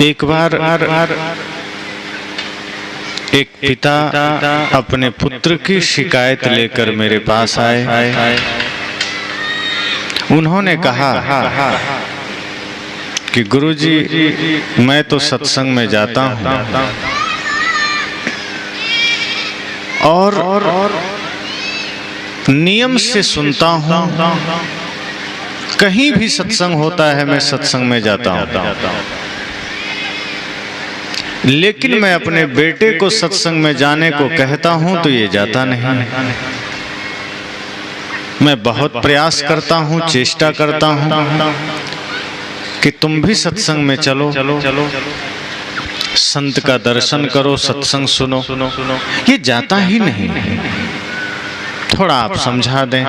एक बार एक पिता अपने पुत्र की शिकायत लेकर मेरे पास आए। उन्होंने कहा कि गुरुजी, मैं तो सत्संग में जाता हूँ और नियम से सुनता हूँ, कहीं भी सत्संग होता है मैं सत्संग में जाता हूँ, लेकिन मैं अपने बेटे को सत्संग में जाने को कहता हूं तो ये जाता नहीं। मैं बहुत प्रयास करता हूं, चेष्टा करता हूं कि तुम भी सत्संग में चलो, संत का दर्शन करो, सत्संग सुनो, ये जाता ही नहीं। थोड़ा आप समझा दें,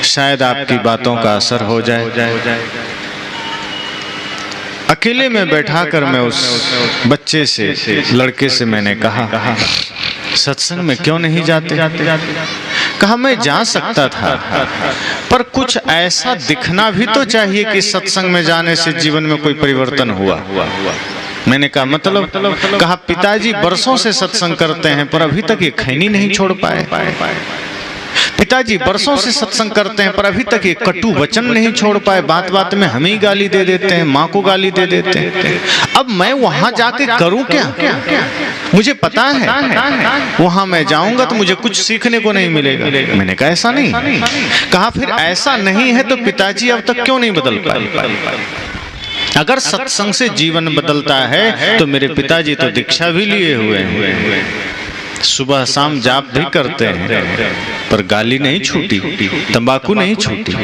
शायद आपकी बातों का असर हो जाए। अकेले में बैठाकर मैं उस बच्चे से, लड़के से मैंने कहा, सत्संग में क्यों नहीं जाते? कहा मैं जा सकता था, पर कुछ ऐसा दिखना भी तो चाहिए कि सत्संग में जाने से जीवन में कोई परिवर्तन हुआ। मैंने कहा मतलब? कहा पिताजी बरसों से सत्संग करते हैं पर अभी तक ये खैनी नहीं छोड़ पाए। पिताजी बरसों से सत्संग करते हैं पर अभी तक ये कटु वचन नहीं छोड़ पाए, बात बात में हमें ही गाली दे देते हैं, माँ को गाली दे देते हैं। अब मैं वहां जाके करूं क्या? मुझे पता है वहां मैं जाऊंगा तो मुझे कुछ सीखने को नहीं मिलेगा। मैंने कहा ऐसा नहीं। कहा फिर ऐसा नहीं है तो पिताजी अब तक क्यों नहीं बदल पाए? अगर सत्संग से जीवन बदलता है तो मेरे पिताजी तो दीक्षा भी लिए हुए हैं, सुबह शाम जाप भी करते हैं, पर गाली नहीं छूटी, तंबाकू नहीं छूटी,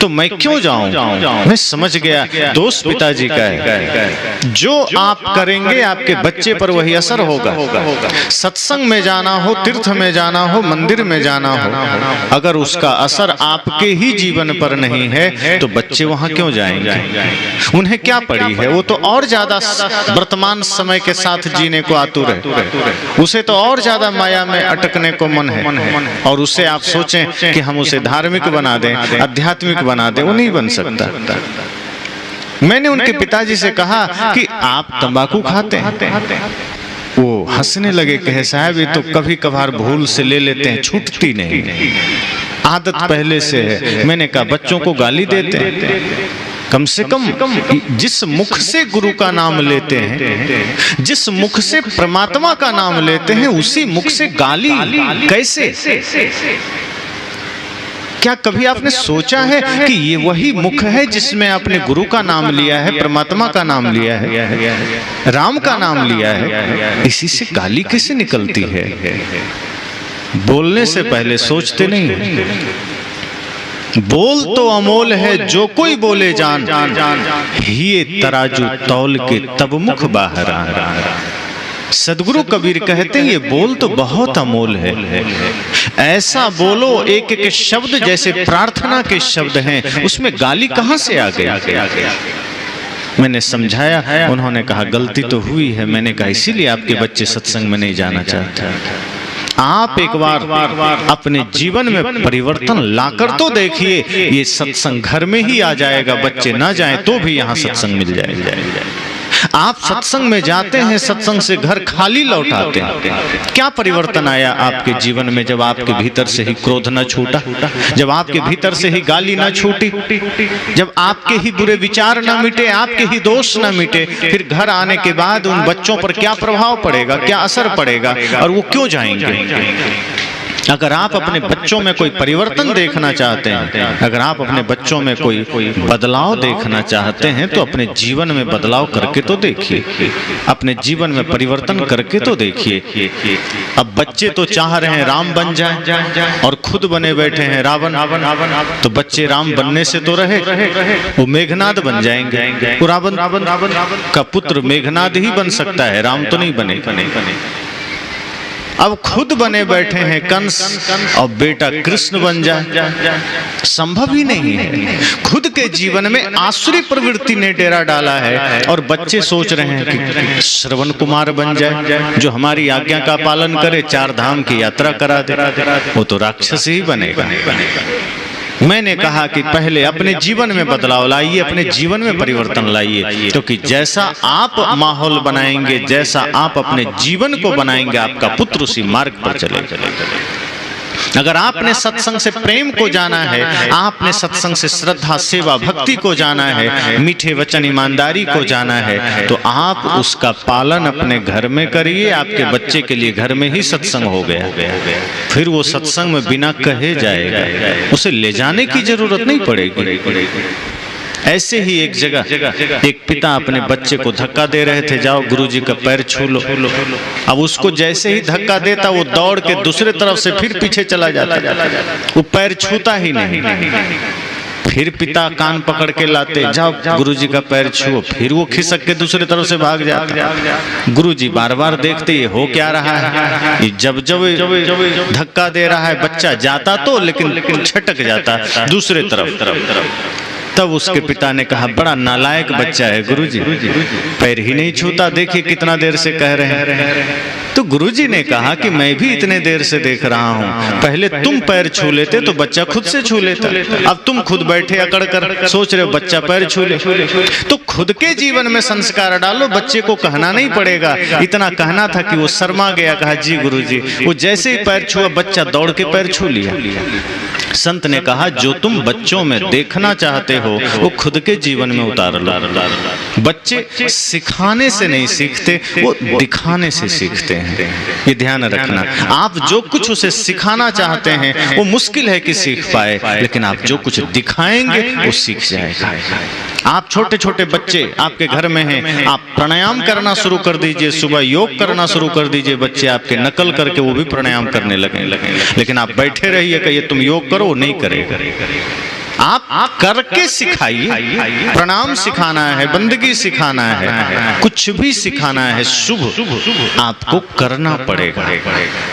तो मैं क्यों जाऊं? मैं समझ गया दोस्त पिताजी का है। जो आप करेंगे आपके बच्चे पर वही असर होगा। सत्संग में जाना हो, तीर्थ में जाना हो, मंदिर में जाना हो, अगर उसका असर आपके ही जीवन पर नहीं है तो बच्चे वहां क्यों जाएंगे? उन्हें क्या पड़ी है? वो तो और ज्यादा वर्तमान समय के साथ जीने को आतुर है, उसे तो और ज्यादा माया में अटकने को मन है। और उससे आप सोचें कि हम उसे धार्मिक बना दें, आध्यात्मिक बना दे, वो नहीं बन सकता। मैंने उनके पिताजी से कहा कि आप तंबाकू खाते हैं? वो हंसने लगे, कहे साहब ये तो कभी कभार भूल से ले लेते हैं, छूटती नहीं, आदत पहले से है। मैंने कहा बच्चों को गाली देते हैं? कम से कम जिस मुख से गुरु का नाम लेते हैं, जिस मुख से परमात्मा का नाम लेते हैं, उसी मुख से गाली कैसे? क्या कभी आपने सोचा है कि ये वही मुख है जिसमें आपने गुरु का नाम लिया है, परमात्मा का नाम लिया है, राम का नाम लिया है? इसी से गाली कैसे निकलती है? बोलने से पहले सोचते नहीं। बोल तो अमोल है जो कोई बोले जान, ये तराजू तौल के तब मुख बाहर आ। सदगुरु कबीर कहते हैं ये बोल तो बहुत अमोल है, ऐसा बोलो एक एक शब्द जैसे प्रार्थना के शब्द हैं, उसमें गाली कहां से आ गई? मैंने समझाया, उन्होंने कहा गलती तो हुई है। मैंने कहा इसीलिए आपके बच्चे सत्संग में नहीं जाना चाहते। आप एक बार अपने जीवन में परिवर्तन लाकर तो देखिए, ये सत्संग घर में ही आ जाएगा, बच्चे ना जाएं तो भी यहाँ सत्संग मिल जाएगा। आप सत्संग में जाते हैं, सत्संग से घर खाली लौटाते हैं। क्या परिवर्तन आया आपके जीवन में जब आपके भीतर से ही क्रोध न छूटा, जब आपके भीतर से ही गाली न छूटी, जब आपके ही बुरे विचार न मिटे, आपके ही दोष न मिटे? फिर घर आने के बाद उन बच्चों पर क्या प्रभाव पड़ेगा, क्या असर पड़ेगा, और वो क्यों जाएंगे? अगर आप अपने बच्चों में कोई परिवर्तन देखना चाहते हैं, अगर आप अपने बच्चों में कोई बदलाव देखना चाहते हैं, तो अपने जीवन में बदलाव करके तो देखिए, अपने जीवन में परिवर्तन करके तो देखिए। अब बच्चे तो चाह रहे हैं राम बन जाएं और खुद बने बैठे हैं रावण। तो बच्चे राम बनने से तो रहे, वो मेघनाद बन जाएंगे। वो रावण का पुत्र मेघनाद ही बन सकता है, राम तो नहीं बनेगा। अब खुद बने बैठे हैं कंस और बेटा कृष्ण बन जाए, संभव ही नहीं है। खुद के जीवन में आसुरी प्रवृत्ति ने डेरा डाला है और बच्चे सोच रहे हैं कि श्रवण कुमार बन जाए, जो हमारी आज्ञा का पालन करे, 4 धाम की यात्रा करा दे। वो तो राक्षस ही बनेगा। मैंने कहा कि पहले अपने जीवन में बदलाव लाइए, अपने जीवन में परिवर्तन लाइए, क्योंकि जैसा आप माहौल बनाएंगे, जैसा आप अपने जीवन को बनाएंगे, आपका पुत्र उसी मार्ग पर चलेगा। अगर आपने सत्संग से प्रेम को जाना है, आपने सत्संग से श्रद्धा, सेवा, भक्ति को जाना है, मीठे वचन, ईमानदारी को जाना है, तो आप उसका पालन अपने घर में करिए। आपके बच्चे के लिए घर में ही सत्संग हो गया, फिर वो सत्संग में बिना कहे जाएगा, उसे ले जाने की जरूरत नहीं पड़ेगी। ऐसे ही एक जगह एक पिता अपने बच्चे को धक्का दे रहे थे, जाओ गुरुजी का पैर छू लो। अब उसको जैसे ही धक्का देता, वो दौड़ के दूसरे तरफ से फिर पीछे चला जाता, वो पैर छूता ही नहीं। फिर पिता कान पकड़ के लाते, जाओ गुरुजी का पैर छुओ, फिर वो खिसक के दूसरे तरफ से भाग जाता। गुरुजी बार बार देखते ये हो क्या रहा है, ये जब जब धक्का दे रहा है बच्चा जाता तो, लेकिन छटक जाता दूसरे तरफ। तब उसके पिता ने कहा, बड़ा नालायक बच्चा है गुरुजी, पैर ही नहीं छूता, देखिए कितना देर से कह रहे हैं। तो गुरुजी ने कहा कि मैं भी इतने देर से देख रहा हूँ, पहले तुम पैर छू लेते तो बच्चा खुद से छू लेता, अब तुम खुद बैठे अकड़ कर सोच रहे हो बच्चा पैर छू ले। तो खुद के जीवन में संस्कार डालो, बच्चे को कहना नहीं पड़ेगा। इतना कहना था कि वो शर्मा गया, कहा जी गुरुजी। वो जैसे ही पैर छुआ, बच्चा दौड़ के पैर छू लिया। संत ने कहा, जो तुम बच्चों में देखना चाहते हो वो खुद के जीवन में उतार लो। बच्चे सिखाने से नहीं सीखते, वो दिखाने से सीखते हैं, ये ध्यान रखना। आप जो कुछ उसे सिखाना चाहते हैं वो मुश्किल है कि सीख पाए, लेकिन आप जो कुछ दिखाएंगे वो सीख जाएगा। आप छोटे छोटे बच्चे आपके घर में हैं, आप प्राणायाम करना शुरू कर दीजिए, सुबह योग करना शुरू कर दीजिए, बच्चे आपके नकल करके वो भी प्राणायाम करने लगे। लेकिन आप बैठे रहिए, कहिए तुम योग करो, वो नहीं करेगा। आप करके सिखाइए। प्रणाम सिखाना है, बंदगी सिखाना है, कुछ भी सिखाना है शुभ आपको करना पड़ेगा।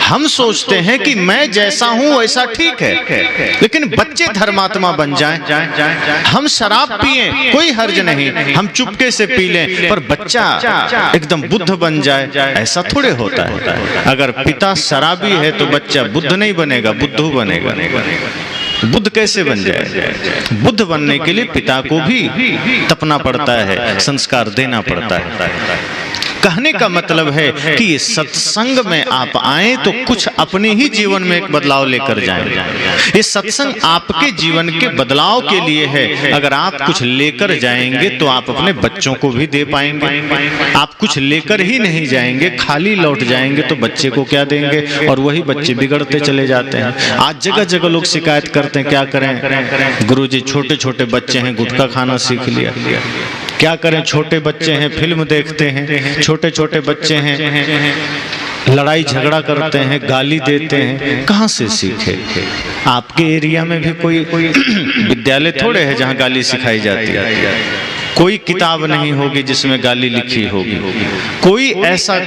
हम सोचते हैं कि मैं जैसा हूं वैसा ठीक है, लेकिन बच्चे धर्मात्मा बन जाएं। हम शराब पिए कोई हर्ज नहीं, हम चुपके से पी लें, पर बच्चा एकदम बुद्ध बन जाए, ऐसा थोड़े होता है। अगर पिता शराबी है तो बच्चा बुद्ध नहीं बनेगा, बुद्धू बनेगा। बुद्ध कैसे बन जाए? बुद्ध बनने के लिए पिता को भी तपना पड़ता है, संस्कार देना पड़ता है। कहने का मतलब है कि ये सत्संग में आप आए तो कुछ अपने ही जीवन में एक बदलाव लेकर जाएं। ये सत्संग आपके जीवन के बदलाव के लिए है। अगर आप कुछ लेकर जाएंगे तो आप अपने बच्चों को भी दे पाएंगे। आप कुछ लेकर ही नहीं जाएंगे, खाली लौट जाएंगे तो बच्चे को क्या देंगे? और वही बच्चे बिगड़ते चले जाते हैं। आज जगह जगह लोग शिकायत करते हैं, क्या करें गुरुजी, छोटे छोटे बच्चे हैं, गुटखा खाना सीख लिया। क्या करें, छोटे बच्चे हैं, फिल्म देखते हैं, छोटे छोटे बच्चे हैं, लड़ाई झगड़ा करते हैं, गाली देते हैं। कहाँ से सीखे? आपके एरिया में भी कोई विद्यालय थोड़े है जहाँ गाली सिखाई जाती है। कोई किताब नहीं होगी जिसमें गाली लिखी होगी। कोई ऐसा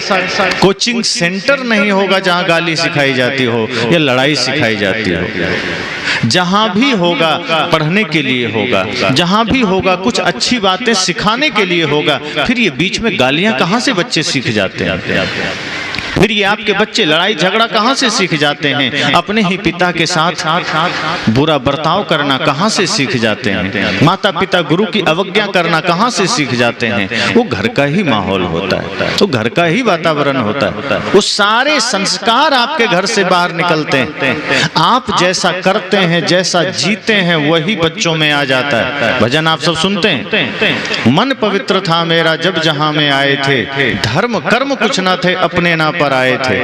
कोचिंग सेंटर नहीं होगा जहाँ गाली सिखाई जाती हो या लड़ाई सिखाई जाती हो। जहाँ भी होगा पढ़ने के लिए होगा, जहाँ भी होगा कुछ अच्छी बातें सिखाने के लिए होगा। फिर ये बीच में गालियाँ कहाँ से बच्चे सीख जाते हैं? फिर ये आपके बच्चे लड़ाई झगड़ा कहाँ से सीख जाते हैं? अपने ही पिता के साथ बुरा बर्ताव करना कहाँ से सीख जाते हैं? माता पिता गुरु की अवज्ञा करना कहाँ से सीख जाते हैं? वो घर का ही माहौल होता है, वो घर का ही वातावरण होता है। वो सारे संस्कार आपके घर से बाहर निकलते हैं। आप जैसा करते हैं, जैसा जीते हैं, वही बच्चों में आ जाता है। भजन आप सब सुनते हैं, मन पवित्र था मेरा जब जहां में आए थे, धर्म कर्म कुछ ना थे अपने ना पर आए थे,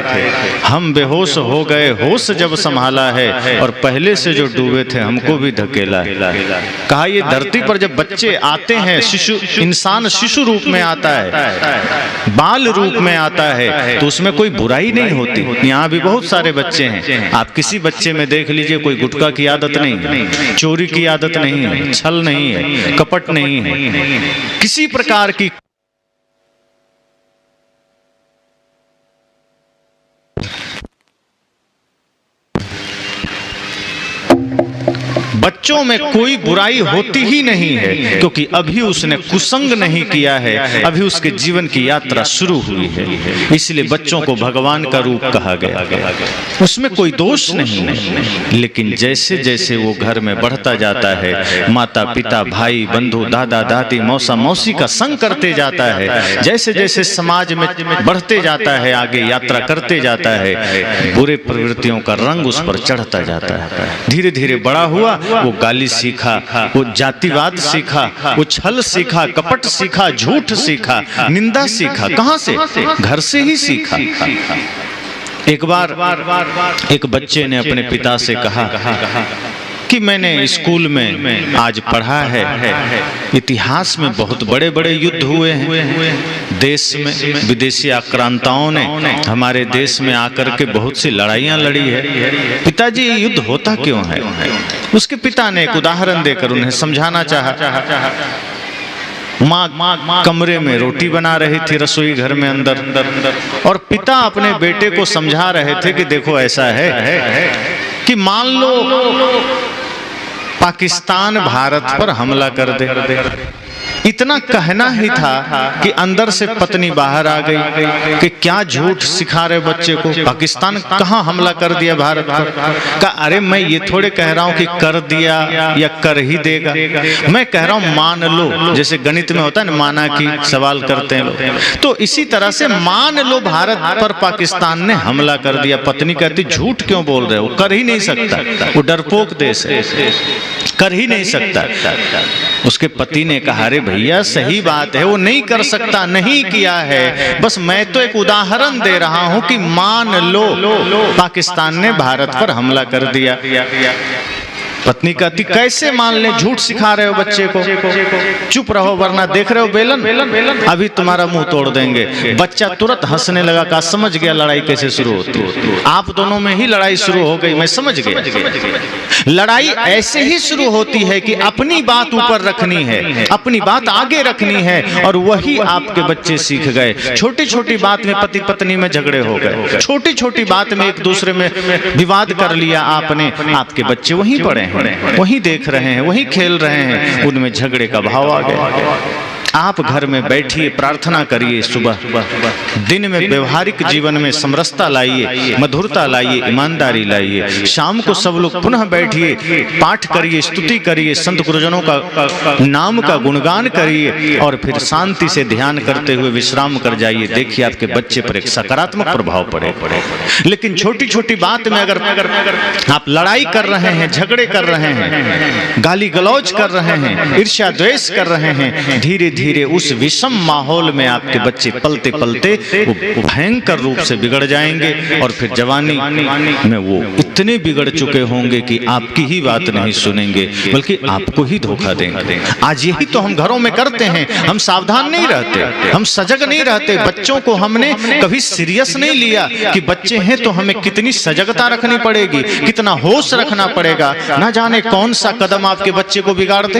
हम बेहोश हो गए होश जब संभाला है, और पहले से जो डूबे थे हमको भी धकेला है। कहा ये धरती पर जब बच्चे आते हैं, शिशु इंसान शिशु रूप में आता है, बाल रूप में आता है, तो उसमें कोई बुराई नहीं होती। यहाँ भी बहुत सारे बच्चे हैं, आप किसी बच्चे में देख लीजिए कोई गुटखा की आदत नहीं है, चोरी की आदत नहीं है, छल नहीं है, कपट नहीं है, किसी प्रकार की बच्चों में कोई बुराई होती ही नहीं है, क्योंकि अभी उसने कुसंग नहीं किया है, अभी उसके जीवन की यात्रा शुरू हुई है। इसलिए बच्चों को भगवान का रूप कहा गया, उसमें कोई दोष नहीं है। लेकिन जैसे जैसे वो घर में बढ़ता जाता है, माता पिता भाई बंधु दादा दादी मौसा मौसी का संग करते जाता है, जैसे जैसे समाज में बढ़ते जाता है, आगे यात्रा करते जाता है, बुरे प्रवृत्तियों का रंग उस पर चढ़ता जाता है। धीरे धीरे बड़ा हुआ, वो गाली सीखा, वो जातिवाद सीखा, वो छल सीखा, कपट सीखा, झूठ सीखा, निंदा सीखा। कहां से? घर से ही सीखा। एक बार एक बच्चे ने अपने पिता से कहा कि मैंने स्कूल में आज पढ़ा है, इतिहास में बहुत बड़े बड़े युद्ध हुए हैं, देश में विदेशी आक्रांताओं ने हमारे देश में आकर के बहुत सी लड़ाइयां लड़ी है। पिताजी ये युद्ध होता क्यों है? उसके पिता ने एक उदाहरण देकर उन्हें समझाना चाहा। माँ कमरे में रोटी बना रही थी रसोई घर में अंदर, और पिता अपने बेटे को समझा रहे थे कि देखो ऐसा है कि मान लो पाकिस्तान भारत पर हमला कर दे। इतना कहना ही था कि अंदर से पत्नी बाहर आ गई कि क्या झूठ सिखा रहे बच्चे को, पाकिस्तान कहां हमला कर दिया भारत पर। का अरे मैं ये थोड़े कह रहा हूं कि कर दिया या कर ही देगा, मैं कह रहा हूं मान लो, जैसे गणित में होता है ना माना कि सवाल करते हैं लोग, तो इसी तरह से मान लो भारत पर पाकिस्तान ने हमला कर दिया। पत्नी कहती झूठ क्यों बोल रहे हो, कर ही नहीं सकता, वो डरपोक देश है, कर ही नहीं सकता। उसके पति ने कहा अरे भैया सही बात है, वो नहीं कर सकता, नहीं किया है, बस मैं तो एक उदाहरण दे रहा हूं कि मान लो पाकिस्तान ने भारत पर हमला कर दिया। पत्नी कहती कैसे मान ले, झूठ सिखा रहे हो बच्चे को, चुप रहो वरना देख रहे हो बेलन, अभी तुम्हारा मुंह तोड़ देंगे। बच्चा तुरंत हंसने लगा, कहा समझ गया लड़ाई कैसे शुरू होती है, आप दोनों में ही लड़ाई शुरू हो गई, मैं समझ गया। लड़ाई ऐसे ही शुरू होती है कि अपनी बात ऊपर रखनी है, अपनी बात आगे रखनी है, और वही आपके बच्चे सीख गए। छोटी छोटी बात में पति पत्नी में झगड़े हो गए, छोटी छोटी बात में एक दूसरे में विवाद कर लिया आपने, आपके बच्चे वहीं पड़े हैं, वहीं देख रहे हैं, वहीं खेल रहे हैं, उनमें झगड़े का भाव आ गया। आप घर में बैठिए, प्रार्थना करिए, सुबह दिन में व्यवहारिक जीवन में समरसता लाइए, मधुरता लाइए, ईमानदारी लाइए। शाम को सब लोग पुनः बैठिए, पाठ करिए, स्तुति करिए, संत गुरुजनों का नाम का गुणगान करिए, और फिर शांति से ध्यान करते हुए विश्राम कर जाइए। देखिए आपके बच्चे पर एक सकारात्मक प्रभाव पड़े। लेकिन छोटी छोटी बात में अगर आप लड़ाई कर रहे हैं, झगड़े कर रहे हैं, गाली गलौज कर रहे हैं, ईर्ष्या द्वेष कर रहे हैं, धीरे धीरे उस विषम माहौल में आपके बच्चे पलते पलते वो भयंकर रूप से बिगड़ जाएंगे, और फिर जवानी में वो इतने बिगड़ चुके होंगे कि आपकी ही बात नहीं सुनेंगे, बल्कि आपको ही धोखा देंगे। आज यही तो हम घरों में करते हैं, हम सावधान नहीं रहते, हम सजग नहीं रहते। बच्चों को हमने कभी सीरियस नहीं लिया कि बच्चे हैं तो हमें कितनी सजगता रखनी पड़ेगी, कितना होश रखना पड़ेगा। ना जाने कौन सा कदम आपके बच्चे को बिगाड़ दे,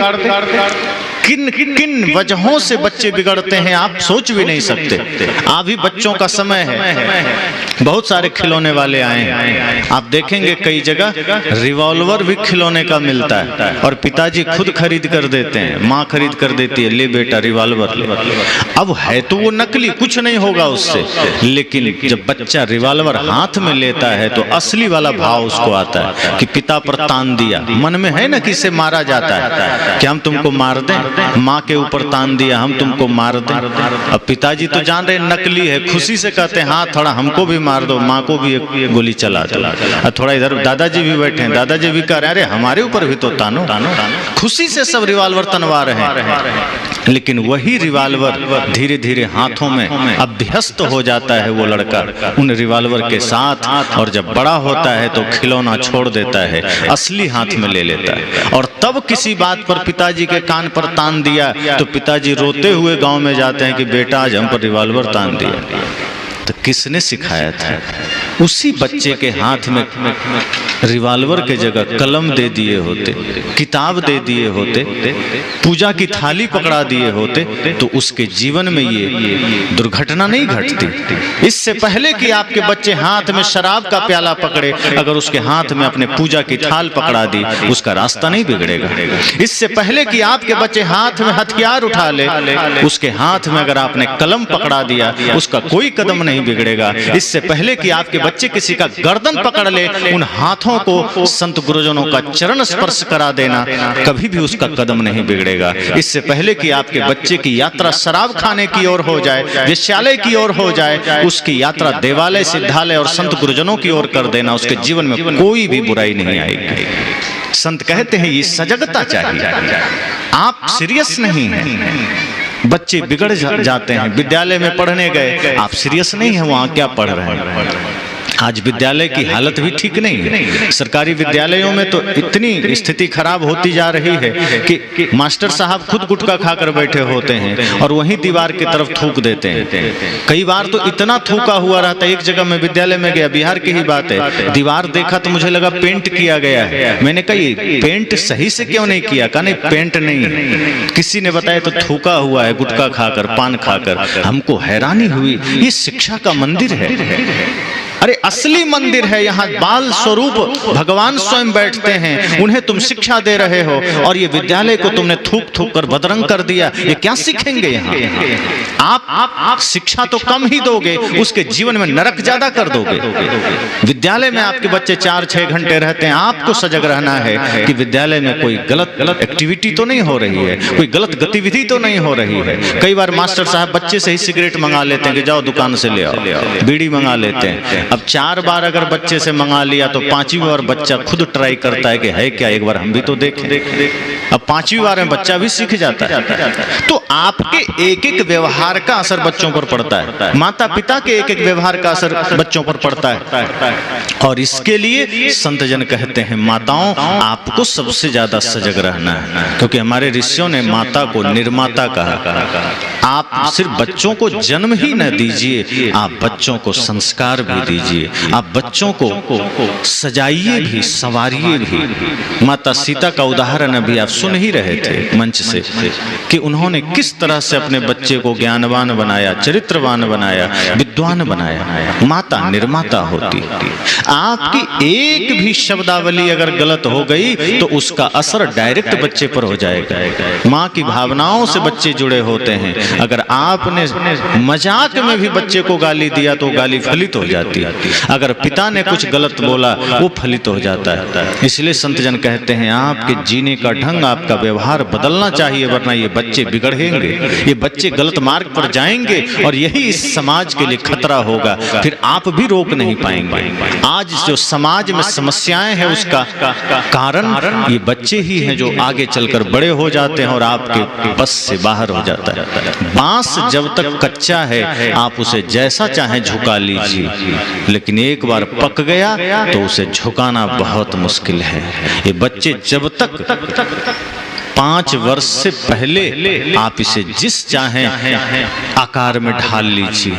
किन किन वजहों से बच्चे बिगड़ते हैं आप सोच भी नहीं सकते। अभी बच्चों का समय है, बहुत सारे खिलौने वाले आए हैं, आप देखेंगे कई जगह रिवॉल्वर भी खिलौने का मिलता है, और पिताजी खुद खरीद कर देते हैं, माँ खरीद कर देती है, ले बेटा रिवॉल्वर ले। अब है तो वो नकली, कुछ नहीं होगा उससे, लेकिन जब बच्चा रिवॉल्वर हाथ में लेता है तो असली वाला भाव उसको आता है कि पिता पर तान दिया। मन में है ना कि इसे मारा जाता है, कि हम तुमको मार दें, माँ के ऊपर तान दिया हम तुमको मार दें। अब पिताजी तो जान रहे नकली है, खुशी से कहते हैं हाँ थोड़ा हमको भी मार दो, माँ को भी एक गोली चला दो। थोड़ा इधर दादाजी भी बैठे हैं, दादाजी भी कह रहे हैं अरे हमारे ऊपर भी तो तानो। खुशी से सब रिवॉल्वर तनवा रहे हैं, लेकिन वही रिवॉल्वर धीरे धीरे हाथों में अभ्यस्त हो जाता है वो लड़का उन रिवॉल्वर के साथ, और जब बड़ा होता है तो खिलौना छोड़ देता है, असली हाथ में ले लेता है। और तब किसी बात पर पिताजी के कान पर तान दिया तो पिताजी रोते हुए गांव में जाते हैं कि बेटा आज हम पर रिवॉल्वर तान दिया। तो किसने सिखाया था? उसी बच्चे के हाथ में रिवॉल्वर के जगह कलम दे दिए होते, किताब दे दिए होते, पूजा की थाली पकड़ा दिए होते, तो उसके जीवन में ये दुर्घटना नहीं घटती। इससे पहले कि आपके बच्चे हाथ में शराब का प्याला पकड़े, अगर उसके हाथ में अपने पूजा की थाल पकड़ा दी, उसका रास्ता नहीं बिगड़ेगा। इससे पहले कि आपके बच्चे हाथ में हथियार उठा ले, उसके हाथ में अगर आपने कलम पकड़ा दिया, उसका कोई कदम नहीं बिगड़ेगा। इससे पहले कि आपके बच्चे किसी का गर्दन पकड़ ले, उन हाथों को संत गुरुजनों का चरण स्पर्श करा देना, कभी भी उसका कदम नहीं बिगड़ेगा। इससे पहले कि आपके बच्चे की यात्रा शराब खाने की ओर हो जाए, वेश्यालय की ओर हो जाए, उसकी यात्रा देवालय, सिद्धालय और संत गुरुजनों की ओर कर देना, उसके जीवन में कोई भी बुराई नहीं आएगी। संत कहते हैं ये सजगता चाहिए। आप सीरियस नहीं हैं, बच्चे बिगड़ जाते हैं। विद्यालय में पढ़ने गए, आप सीरियस नहीं है वहां क्या पढ़ रहे हैं। आज विद्यालय की हालत भी ठीक नहीं है। सरकारी विद्यालयों में तो इतनी स्थिति खराब होती जा रही है कि मास्टर साहब खुद गुटखा खाकर बैठे होते हैं और वहीं दीवार की तरफ थूक देते हैं। कई बार तो इतना थूका हुआ रहता है। एक जगह मैं विद्यालय में गया, बिहार की ही बात है, दीवार देखा तो मुझे लगा पेंट किया गया है। मैंने कहा ये पेंट सही से क्यों नहीं किया? कहा नहीं पेंट नहीं है। किसी ने बताया तो थूका हुआ है गुटखा खाकर, पान खाकर। हमको हैरानी हुई, ये शिक्षा का मंदिर है। अरे असली मंदिर है, यहाँ बाल स्वरूप भगवान स्वयं बैठते हैं, उन्हें तुम शिक्षा दे रहे हो, और ये विद्यालय को तुमने थूक थूक कर बदरंग कर दिया। ये क्या सीखेंगे यहाँ? आप शिक्षा तो कम ही दोगे, उसके जीवन में नरक ज्यादा कर दोगे। विद्यालय में आपके बच्चे 4-6 घंटे रहते हैं, आपको सजग रहना है कि विद्यालय में कोई गलत एक्टिविटी तो नहीं हो रही है, कोई गलत गतिविधि तो नहीं हो रही है। कई बार मास्टर साहब बच्चे से ही सिगरेट मंगा लेते हैं कि जाओ दुकान से ले आओ, बीड़ी मंगा लेते हैं। अब 4 बार अगर बच्चे से मंगा लिया तो 5वीं बार बच्चा खुद ट्राई करता है कि है क्या, एक बार हम भी तो देखें। अब 5वीं बार में बच्चा भी सीख जाता है। तो आपके एक एक व्यवहार का असर बच्चों पर पड़ता है, माता पिता के एक एक व्यवहार का असर बच्चों पर पड़ता है। और इसके लिए संत जन कहते हैं माताओं आपको सबसे ज्यादा सजग रहना है, क्योंकि हमारे ऋषियों ने माता को निर्माता कहा। आप सिर्फ बच्चों को जन्म ही न दीजिए, आप बच्चों को संस्कार भी दीजिए, आप बच्चों को सजाइए भी, संवारिए भी। माता सीता का उदाहरण अभी आप सुन ही रहे थे मंच से कि उन्होंने किस तरह से अपने बच्चे को ज्ञानवान बनाया, चरित्रवान बनाया, विद्वान बनाया। माता निर्माता होती। आपकी एक भी शब्दावली अगर गलत हो गई तो उसका असर डायरेक्ट बच्चे पर हो जाएगा। माँ की भावनाओं से बच्चे जुड़े होते हैं। अगर आपने मजाक में भी बच्चे को गाली दिया तो गाली फलित हो जाती है। अगर पिता ने कुछ गलत बोला वो फलित हो जाता है। इसलिए संत जन कहते हैं आपके जीने का ढंग, आपका व्यवहार बदलना चाहिए, वरना ये बच्चे बिगड़ेंगे, ये बच्चे गलत मार्ग पर जाएंगे और यही इस समाज के लिए खतरा होगा। फिर आप भी रोक नहीं पाएंगे। आज जो समाज में समस्याएं हैं उसका कारण ये बच्चे ही हैं जो आगे चलकर बड़े हो जाते हैं और आपके बस से बाहर हो जाता है। बांस जब तक कच्चा है आप उसे जैसा चाहे झुका लीजिए, लेकिन एक बार पक गया तो उसे झुकाना बहुत मुश्किल है। ये बच्चे जब तक 5 वर्ष से पहले आप इसे जिस चाहें आकार में ढाल लीजिए।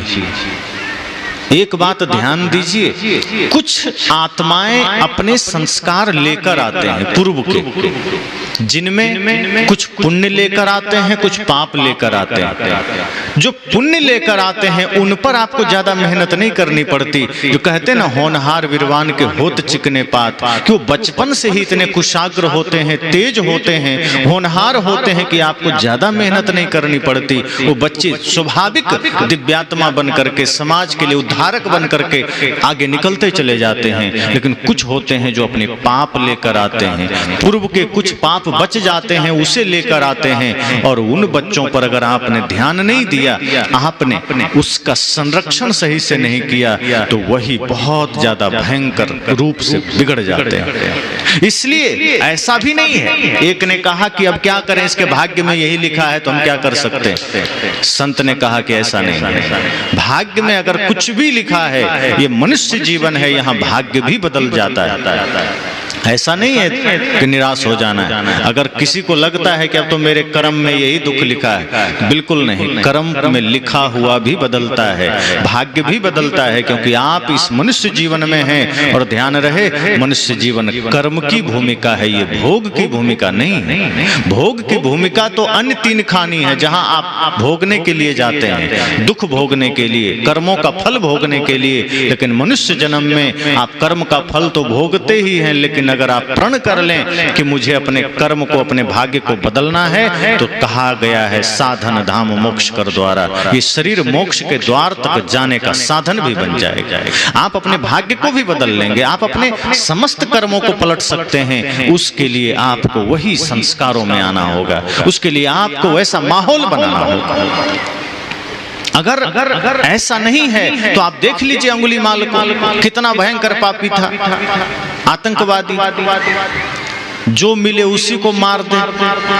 एक बात ध्यान दीजिए, कुछ आत्माएं अपने संस्कार लेकर आते हैं पूर्व के, जिनमें कुछ पुण्य लेकर आते हैं, कुछ पाप लेकर आते हैं। जो पुण्य लेकर आते हैं उन पर आपको ज्यादा मेहनत नहीं करनी पड़ती। जो कहते हैं ना होनहार विरवान के होत चिकने पात, कि वो बचपन से ही इतने कुशाग्र होते हैं, तेज होते हैं, होनहार होते हैं कि आपको ज्यादा मेहनत नहीं करनी पड़ती। वो बच्चे स्वाभाविक दिव्यात्मा बन करके समाज के लिए उद्धारक बन करके आगे निकलते चले जाते हैं। लेकिन कुछ होते हैं जो अपने पाप लेकर आते हैं, पूर्व के कुछ पाप बच जाते हैं उसे लेकर आते हैं। और उन बच्चों पर अगर आपने ध्यान नहीं दिया, आपने उसका संरक्षण सही से नहीं किया, तो वही बहुत ज्यादा भयंकर रूप से बिगड़ जाते हैं। इसलिए ऐसा भी नहीं है एक ने कहा कि अब क्या करें, इसके भाग्य में यही लिखा है तो हम क्या कर सकते हैं। संत ने कहा कि ऐसा नहीं है। भाग्य में अगर कुछ भी लिखा है, ये मनुष्य जीवन है, यहाँ भाग्य भी बदल जाता है। ऐसा नहीं है कि निराश हो जाना है। अगर किसी को लगता है कि अब तो मेरे कर्म में यही दुख लिखा है, बिल्कुल नहीं। कर्म में लिखा हुआ भी बदलता है, भाग्य भी बदलता है, क्योंकि आप इस मनुष्य जीवन में हैं। और ध्यान रहे, मनुष्य जीवन कर्म की भूमिका है, ये भोग की भूमिका नहीं है। भोग की भूमिका तो अन्य तीन खानी है, जहां आप भोगने के लिए जाते हैं, दुख भोगने के लिए, कर्मों का फल भोगने के लिए। लेकिन मनुष्य जन्म में आप कर्म का फल तो भोगते ही हैं, लेकिन अगर आप प्रण कर लें कि मुझे अपने कर्म को, अपने भाग्य को बदलना है, तो कहा गया है साधन धाम मोक्ष कर द्वारा, ये शरीर मोक्ष के द्वार तक जाने का साधन भी बन जाएगा। आप अपने भाग्य को भी बदल लेंगे, आप अपने समस्त कर्मों को पलट सकते हैं। उसके लिए आपको वही संस्कारों में आना होगा, उसके लिए आपको वैसा माहौल बनाना होगा। अगर ऐसा नहीं है तो आप देख लीजिए अंगुलीमाल को, कितना भयंकर पापी था, आतंकवादी, जो मिले उसी को मार दे,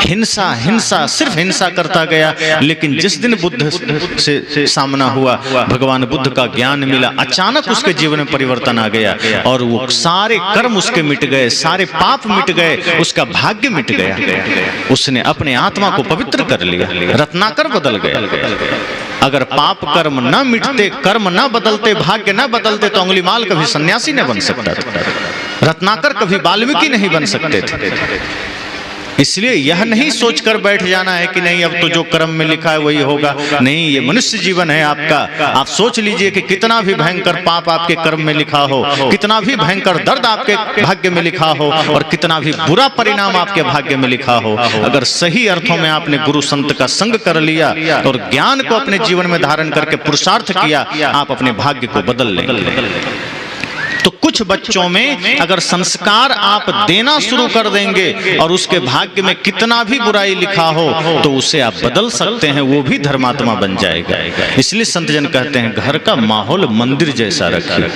हिंसा हिंसा सिर्फ हिंसा करता गया। लेकिन जिस दिन बुद्ध से सामना हुआ, भगवान बुद्ध का ज्ञान मिला, अचानक उसके जीवन में परिवर्तन आ गया और वो सारे कर्म उसके मिट गए, सारे पाप मिट गए, उसका भाग्य मिट गया। उसने अपने आत्मा को पवित्र कर लिया, रत्नाकर बदल गया। अगर पाप कर्म न मिटते, कर्म न बदलते, भाग्य न बदलते, तो अंगुलीमाल कभी सन्यासी न बन सकता था, रत्नाकर कभी वाल्मीकि नहीं बन सकते थे। इसलिए यह नहीं सोचकर बैठ जाना है कि नहीं अब तो जो कर्म में लिखा है वही होगा। नहीं, ये मनुष्य जीवन है आपका। आप सोच लीजिए कि कितना भी भयंकर पाप आपके कर्म में लिखा हो, कितना भी भयंकर दर्द आपके भाग्य में लिखा हो, और कितना भी बुरा परिणाम आपके भाग्य में लिखा हो, अगर सही अर्थों में आपने गुरु संत का संग कर लिया और ज्ञान को अपने जीवन में धारण करके पुरुषार्थ किया, आप अपने भाग्य को बदल लेंगे। तो कुछ बच्चों में अगर संस्कार आप देना शुरू कर देंगे और उसके भाग्य में कितना भी बुराई लिखा हो तो उसे आप बदल सकते हैं, वो भी धर्मात्मा बन जाएगा। इसलिए संत जन कहते हैं घर का माहौल मंदिर जैसा रखिए।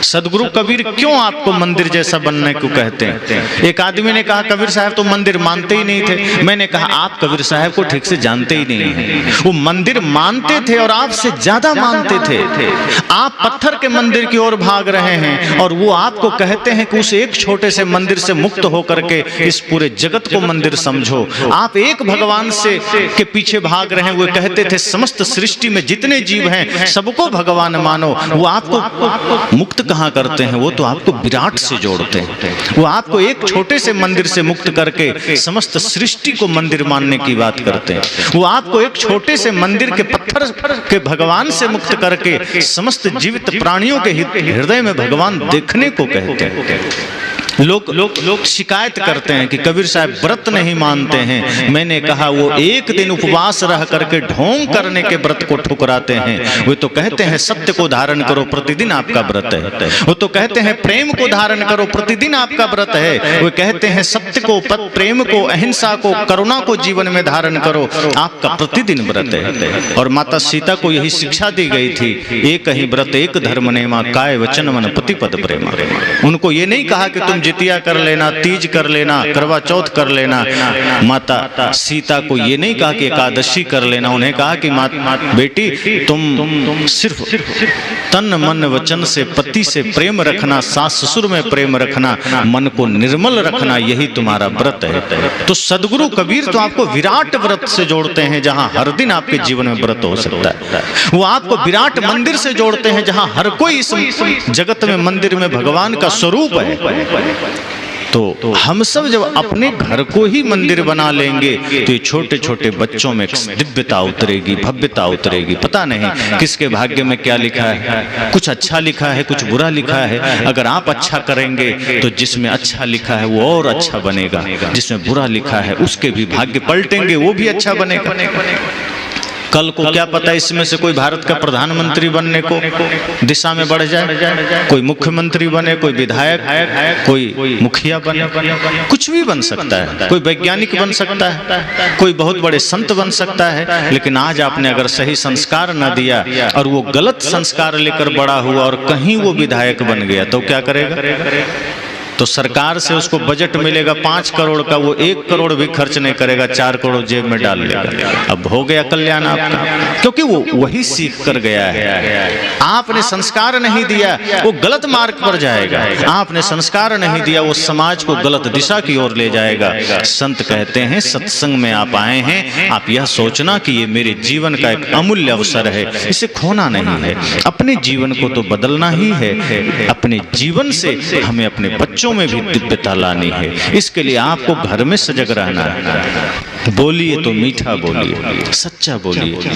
सदगुरु कबीर क्यों आपको मंदिर जैसा बनने को कहते हैं? एक आदमी ने कहा कबीर साहब तो मंदिर मानते ही नहीं थे। मैंने कहा आप कबीर साहब को ठीक से जानते ही नहीं हैं। वो मंदिर मानते थे और आपसे ज्यादा मानते थे। आप पत्थर के मंदिर की ओर भाग रहे हैं और वो आपको कहते हैं कि उस एक छोटे से मंदिर से मुक्त होकर के इस पूरे जगत को मंदिर समझो। आप एक भगवान से के पीछे भाग रहे हैं। वो कहते थे समस्त सृष्टि में जितने जीव हैं सबको भगवान मानो। वो आपको मुक्त कहाँ करते हैं? वो तो आपको विराट से जोड़ते हैं। वो आपको एक छोटे से मंदिर से मुक्त करके समस्त सृष्टि को मंदिर मानने की बात करते हैं। वो आपको एक छोटे से मंदिर के पत्थर के भगवान से मुक्त करके समस्त जीवित प्राणियों के हृदय में भगवान देखने को कहते हैं। लोग शिकायत करते हैं कि कबीर साहब व्रत नहीं मानते हैं। मैंने कहा वो एक दिन उपवास रह करके ढोंग करने के व्रत को ठुकराते हैं। वो तो कहते हैं सत्य को धारण करो, प्रतिदिन आपका व्रत है। वो तो कहते हैं प्रेम को धारण करो, प्रतिदिन आपका व्रत है। वो कहते हैं सत्य को, प्रेम को, अहिंसा को, करुणा को जीवन में धारण करो, आपका प्रतिदिन व्रत है। और माता सीता को यही शिक्षा दी गई थी, एक ही व्रत एक धर्म नेमा, काय वचन मन पति पद प्रेमा। उनको ये नहीं कहा कि तुम जितिया कर लेना, तीज कर लेना, करवा चौथ कर लेना। माता सीता को ये नहीं कहा कि एकादशी कर लेना। उन्हें कहा कि बेटी तुम सिर्फ तन मन वचन से पति से प्रेम रखना, सास ससुर में प्रेम रखना, मन को निर्मल रखना, यही तुम्हारा व्रत है। तो सदगुरु कबीर तो आपको विराट व्रत से जोड़ते हैं, जहां हर दिन आपके जीवन में व्रत हो सकता है। वो आपको विराट मंदिर से जोड़ते हैं, जहां हर कोई इस जगत में मंदिर में भगवान का स्वरूप है। तो हम सब जब अपने घर को ही मंदिर बना लेंगे तो ये छोटे छोटे बच्चों में दिव्यता उतरेगी, भव्यता उतरेगी। पता नहीं किसके भाग्य में क्या लिखा है, कुछ अच्छा लिखा है, कुछ बुरा लिखा है। अगर आप अच्छा करेंगे तो जिसमें अच्छा लिखा है वो और अच्छा बनेगा, जिसमें बुरा लिखा है उसके भी भाग्य पलटेंगे, वो भी अच्छा बनेगा। कल को क्या पता इसमें से कोई भारत का प्रधानमंत्री बनने को दिशा में बढ़ जाए, कोई मुख्यमंत्री बने, कोई विधायक, कोई मुखिया बने, कुछ भी बन सकता है। कोई वैज्ञानिक बन सकता है, कोई बहुत बड़े संत बन सकता है। लेकिन आज आपने अगर सही संस्कार न दिया और वो गलत संस्कार लेकर बड़ा हुआ और कहीं वो विधायक बन गया तो क्या करेगा? तो सरकार से उसको बजट मिलेगा 5 करोड़ का, वो 1 करोड़ भी खर्च नहीं करेगा, 4 करोड़ जेब में डाल लेगा। अब हो गया कल्याण आपका, क्योंकि वो वही सीख कर गया है। आपने संस्कार नहीं दिया, वो गलत मार्ग पर जाएगा। आपने संस्कार नहीं दिया, वो समाज को गलत दिशा की ओर ले जाएगा। संत कहते हैं सत्संग में आप आए हैं, आप यह सोचना कि ये मेरे जीवन का एक अमूल्य अवसर है, इसे खोना नहीं है। अपने जीवन को तो बदलना ही है, अपने जीवन से हमें अपने बच्चों में भी दिव्यता लानी है। इसके लिए आपको घर में सजग रहना है। बोलिए तो मीठा बोलिए, सच्चा बोलिए।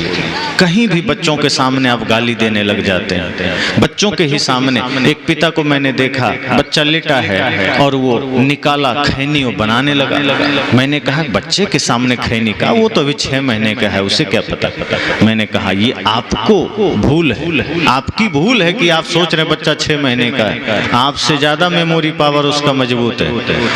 कहीं भी बच्चों के सामने आप गाली देने लग जाते हैं। बच्चों के ही सामने एक पिता को मैंने देखा, बच्चा लेटा है और वो निकाला खैनी वो बनाने लगा। मैंने कहा बच्चे के सामने खैनी का, वो तो अभी 6 महीने का है, उसे क्या पता। मैंने कहा ये आपको भूल है, आपकी भूल है कि आप सोच रहे बच्चा 6 महीने का है। आपसे ज्यादा मेमोरी पावर उसका मजबूत है,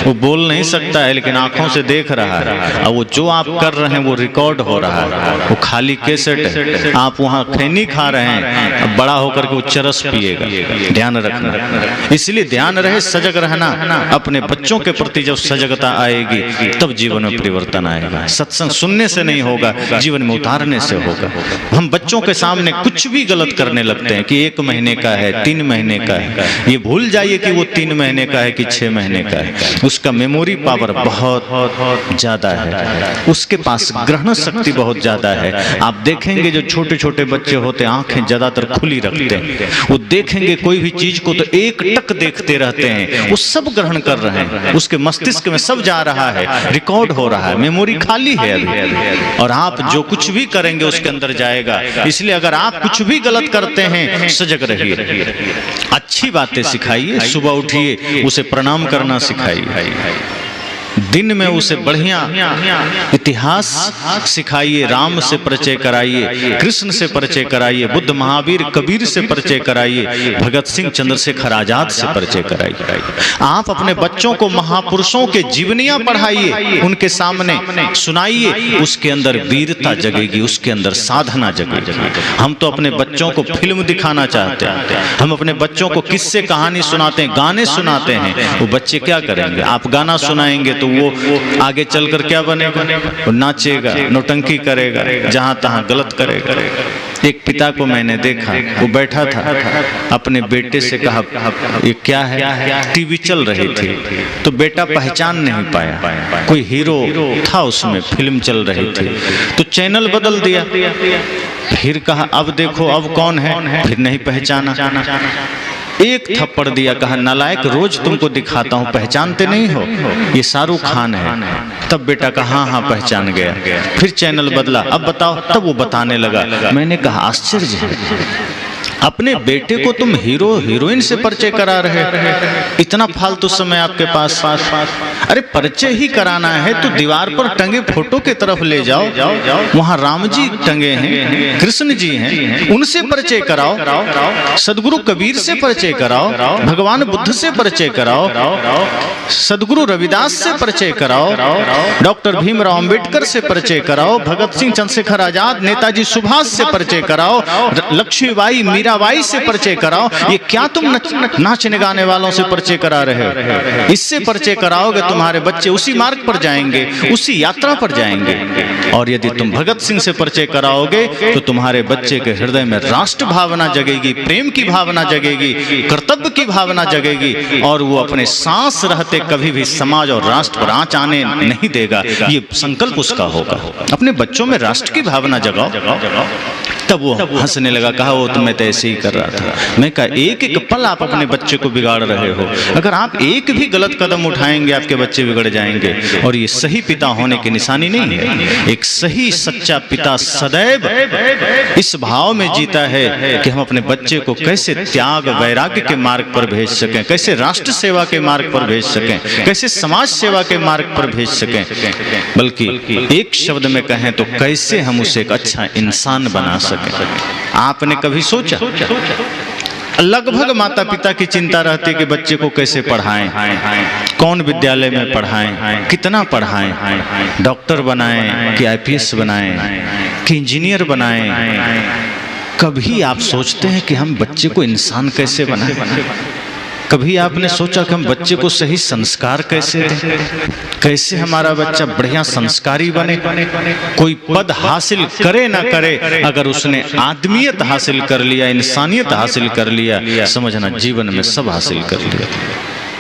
वो बोल नहीं सकता है लेकिन आंखों से देख रहा है। और वो जो आप कर रहे हैं वो रिकॉर्ड हो रहा है, वो खाली कैसेट है। आप वहाँ खैनी खा रहे हैं, अब बड़ा होकर के वो चरस पिएगा। ध्यान रखना, इसलिए ध्यान रहे, सजग रहना। अपने बच्चों के प्रति जब सजगता आएगी तब जीवन में परिवर्तन आएगा। सत्संग सुनने से नहीं होगा, जीवन में उतारने से होगा। हम बच्चों के सामने कुछ भी गलत करने लगते हैं कि 1 महीने का है, 3 महीने का है। ये भूल जाइए कि वो 3 महीने का है कि 6 महीने का है। उसका मेमोरी पावर बहुत ज्यादा है, उसके पास ग्रहण शक्ति बहुत ज्यादा है। आप देखेंगे जो छोटे छोटे बच्चे होते हैं आंखें ज्यादातर खुली रखते हैं, वो देखेंगे कोई भी चीज को तो एक टक देखते रहते हैं, वो सब ग्रहण कर रहे हैं, उसके मस्तिष्क में सब जा रहा है, रिकॉर्ड हो रहा है, मेमोरी खाली है अभी। और आप जो कुछ भी करेंगे उसके अंदर जाएगा। इसलिए अगर आप कुछ भी गलत करते हैं सजग रहिए, अच्छी बातें सिखाइए, सुबह उठिए उसे प्रणाम करना सिखाइए, दिन में उसे बढ़िया इतिहास सिखाइए, राम से परिचय कराइए, कृष्ण से परिचय कराइए, बुद्ध महावीर कबीर से परिचय कराइए, भगत सिंह चंद्रशेखर आजाद से परिचय कराइए। आप अपने बच्चों को महापुरुषों के जीवनियां पढ़ाइए, उनके सामने सुनाइए, उसके अंदर वीरता जगेगी, उसके अंदर साधना जगेगी। हम तो अपने बच्चों को फिल्म दिखाना चाहते हैं, हम अपने बच्चों को किस्से कहानी सुनाते हैं, गाने सुनाते हैं। वो बच्चे क्या करेंगे? आप गाना सुनाएंगे तो वो आगे चलकर क्या बनेगा? वो नाचेगा, नौटंकी करेगा, जहां तहां गलत करेगा। एक पिता को मैंने देखा, वो बैठा था, अपने बेटे से कहा ये क्या है? टीवी चल रही थी तो बेटा पहचान नहीं पाया, कोई हीरो था उसमें, फिल्म चल रही थी तो चैनल बदल दिया। फिर कहा अब देखो अब कौन है, फिर नहीं पहचाना, एक थप्पड़ दिया, कहा नालायक, रोज तुमको दिखाता हूँ, पहचानते नहीं हो, ये शाहरुख खान है। तब बेटा कहा हाँ पहचान गया। फिर चैनल बदला, अब बताओ, तब वो बताने लगा। मैंने कहा आश्चर्य है, अपने बेटे को तुम हीरो हीरोइन से परिचय करा रहे, इतना फालतू समय आपके पास। अरे परिचय ही कराना है तो दीवार पर टंगे फोटो के तरफ ले जाओ, वहां राम जी टंगे हैं, कृष्ण जी हैं, उनसे परिचय कराओ, सदगुरु कबीर से परिचय कराओ, भगवान बुद्ध से परिचय कराओ, सदगुरु रविदास से परिचय कराओ, डॉक्टर भीमराव अंबेडकर से परिचय कराओ, भगत सिंह चंद्रशेखर आजाद, नेताजी सुभाष से परिचय कराओ, लक्ष्मीबाई मीराबाई से परिचय कराओ। ये क्या तुम नाचने गाने वालों से परिचय करा रहे हो? इससे परिचय कराओगे तुम्हारे बच्चे उसी मार्ग पर जाएंगे, उसी यात्रा पर जाएंगे। और यदि तुम भगत सिंह से परिचय कराओगे तो तुम्हारे बच्चे के हृदय में राष्ट्र भावना जगेगी, प्रेम की भावना जगेगी, कर्तव्य की भावना जगेगी, और वो अपने सांस रहते कभी भी समाज और राष्ट्र पर आंच आने नहीं देगा। ये संकल्प उसका होगा। अपने बच्चों में राष्ट्र की भावना जगाओ। तब वो हंसने लगा, कहा वो तो मैं तो ऐसे ही कर रहा था। मैं कहा एक एक पल आप अपने बच्चे को बिगाड़ रहे हो। अगर आप एक भी गलत कदम उठाएंगे आपके बच्चे बिगड़ जाएंगे, और ये सही पिता होने की निशानी नहीं है। एक सही सच्चा पिता सदैव इस भाव में जीता है कि हम अपने बच्चे को कैसे त्याग वैराग्य के मार्ग पर भेज सकें, कैसे राष्ट्र सेवा के मार्ग पर भेज सकें, कैसे समाज सेवा के मार्ग पर भेज सकें, बल्कि एक शब्द में कहें तो कैसे हम उसे एक अच्छा इंसान बना सकें। आपने कभी सोचा? लगभग माता पिता की चिंता रहती है कि बच्चे को कैसे पढ़ाएं, कौन विद्यालय में पढ़ाएं, कितना पढ़ाएं, डॉक्टर बनाएं कि आईपीएस बनाएं कि इंजीनियर बनाएं। कभी आप सोचते हैं कि हम बच्चे को इंसान कैसे बनाएं? कभी आपने सोचा कि हम बच्चे को सही संस्कार कैसे दें, कैसे हमारा बच्चा बढ़िया संस्कारी बने, कोई पद हासिल करे ना करे, अगर उसने आदमियत हासिल कर लिया, इंसानियत हासिल कर लिया, समझना जीवन में सब हासिल कर लिया।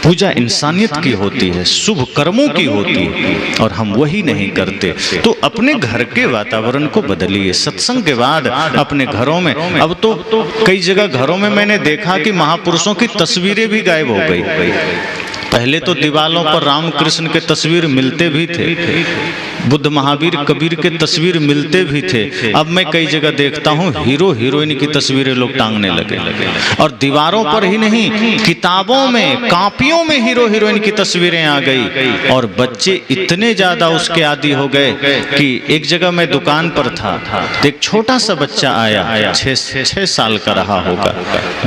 पूजा इंसानियत की होती है, शुभ कर्मों की होती है, और हम वही नहीं करते। तो अपने घर के वातावरण को बदलिए। सत्संग के बाद अपने घरों में, अब तो कई जगह घरों में मैंने देखा कि महापुरुषों की तस्वीरें भी गायब हो गई। पहले तो दीवारों पर रामकृष्ण के तस्वीर मिलते भी थे, बुद्ध महावीर कबीर के तस्वीर मिलते भी थे। अब मैं कई जगह देखता हूँ हीरो हीरोइन की तस्वीरें लोग टांगने लगे, और दीवारों पर ही नहीं, किताबों में, कॉपियों में हीरो हीरोइन की तस्वीरें आ गई। और बच्चे इतने ज्यादा उसके आदी हो गए कि एक जगह मैं दुकान पर था, एक छोटा सा बच्चा आया, 6 साल का रहा होगा,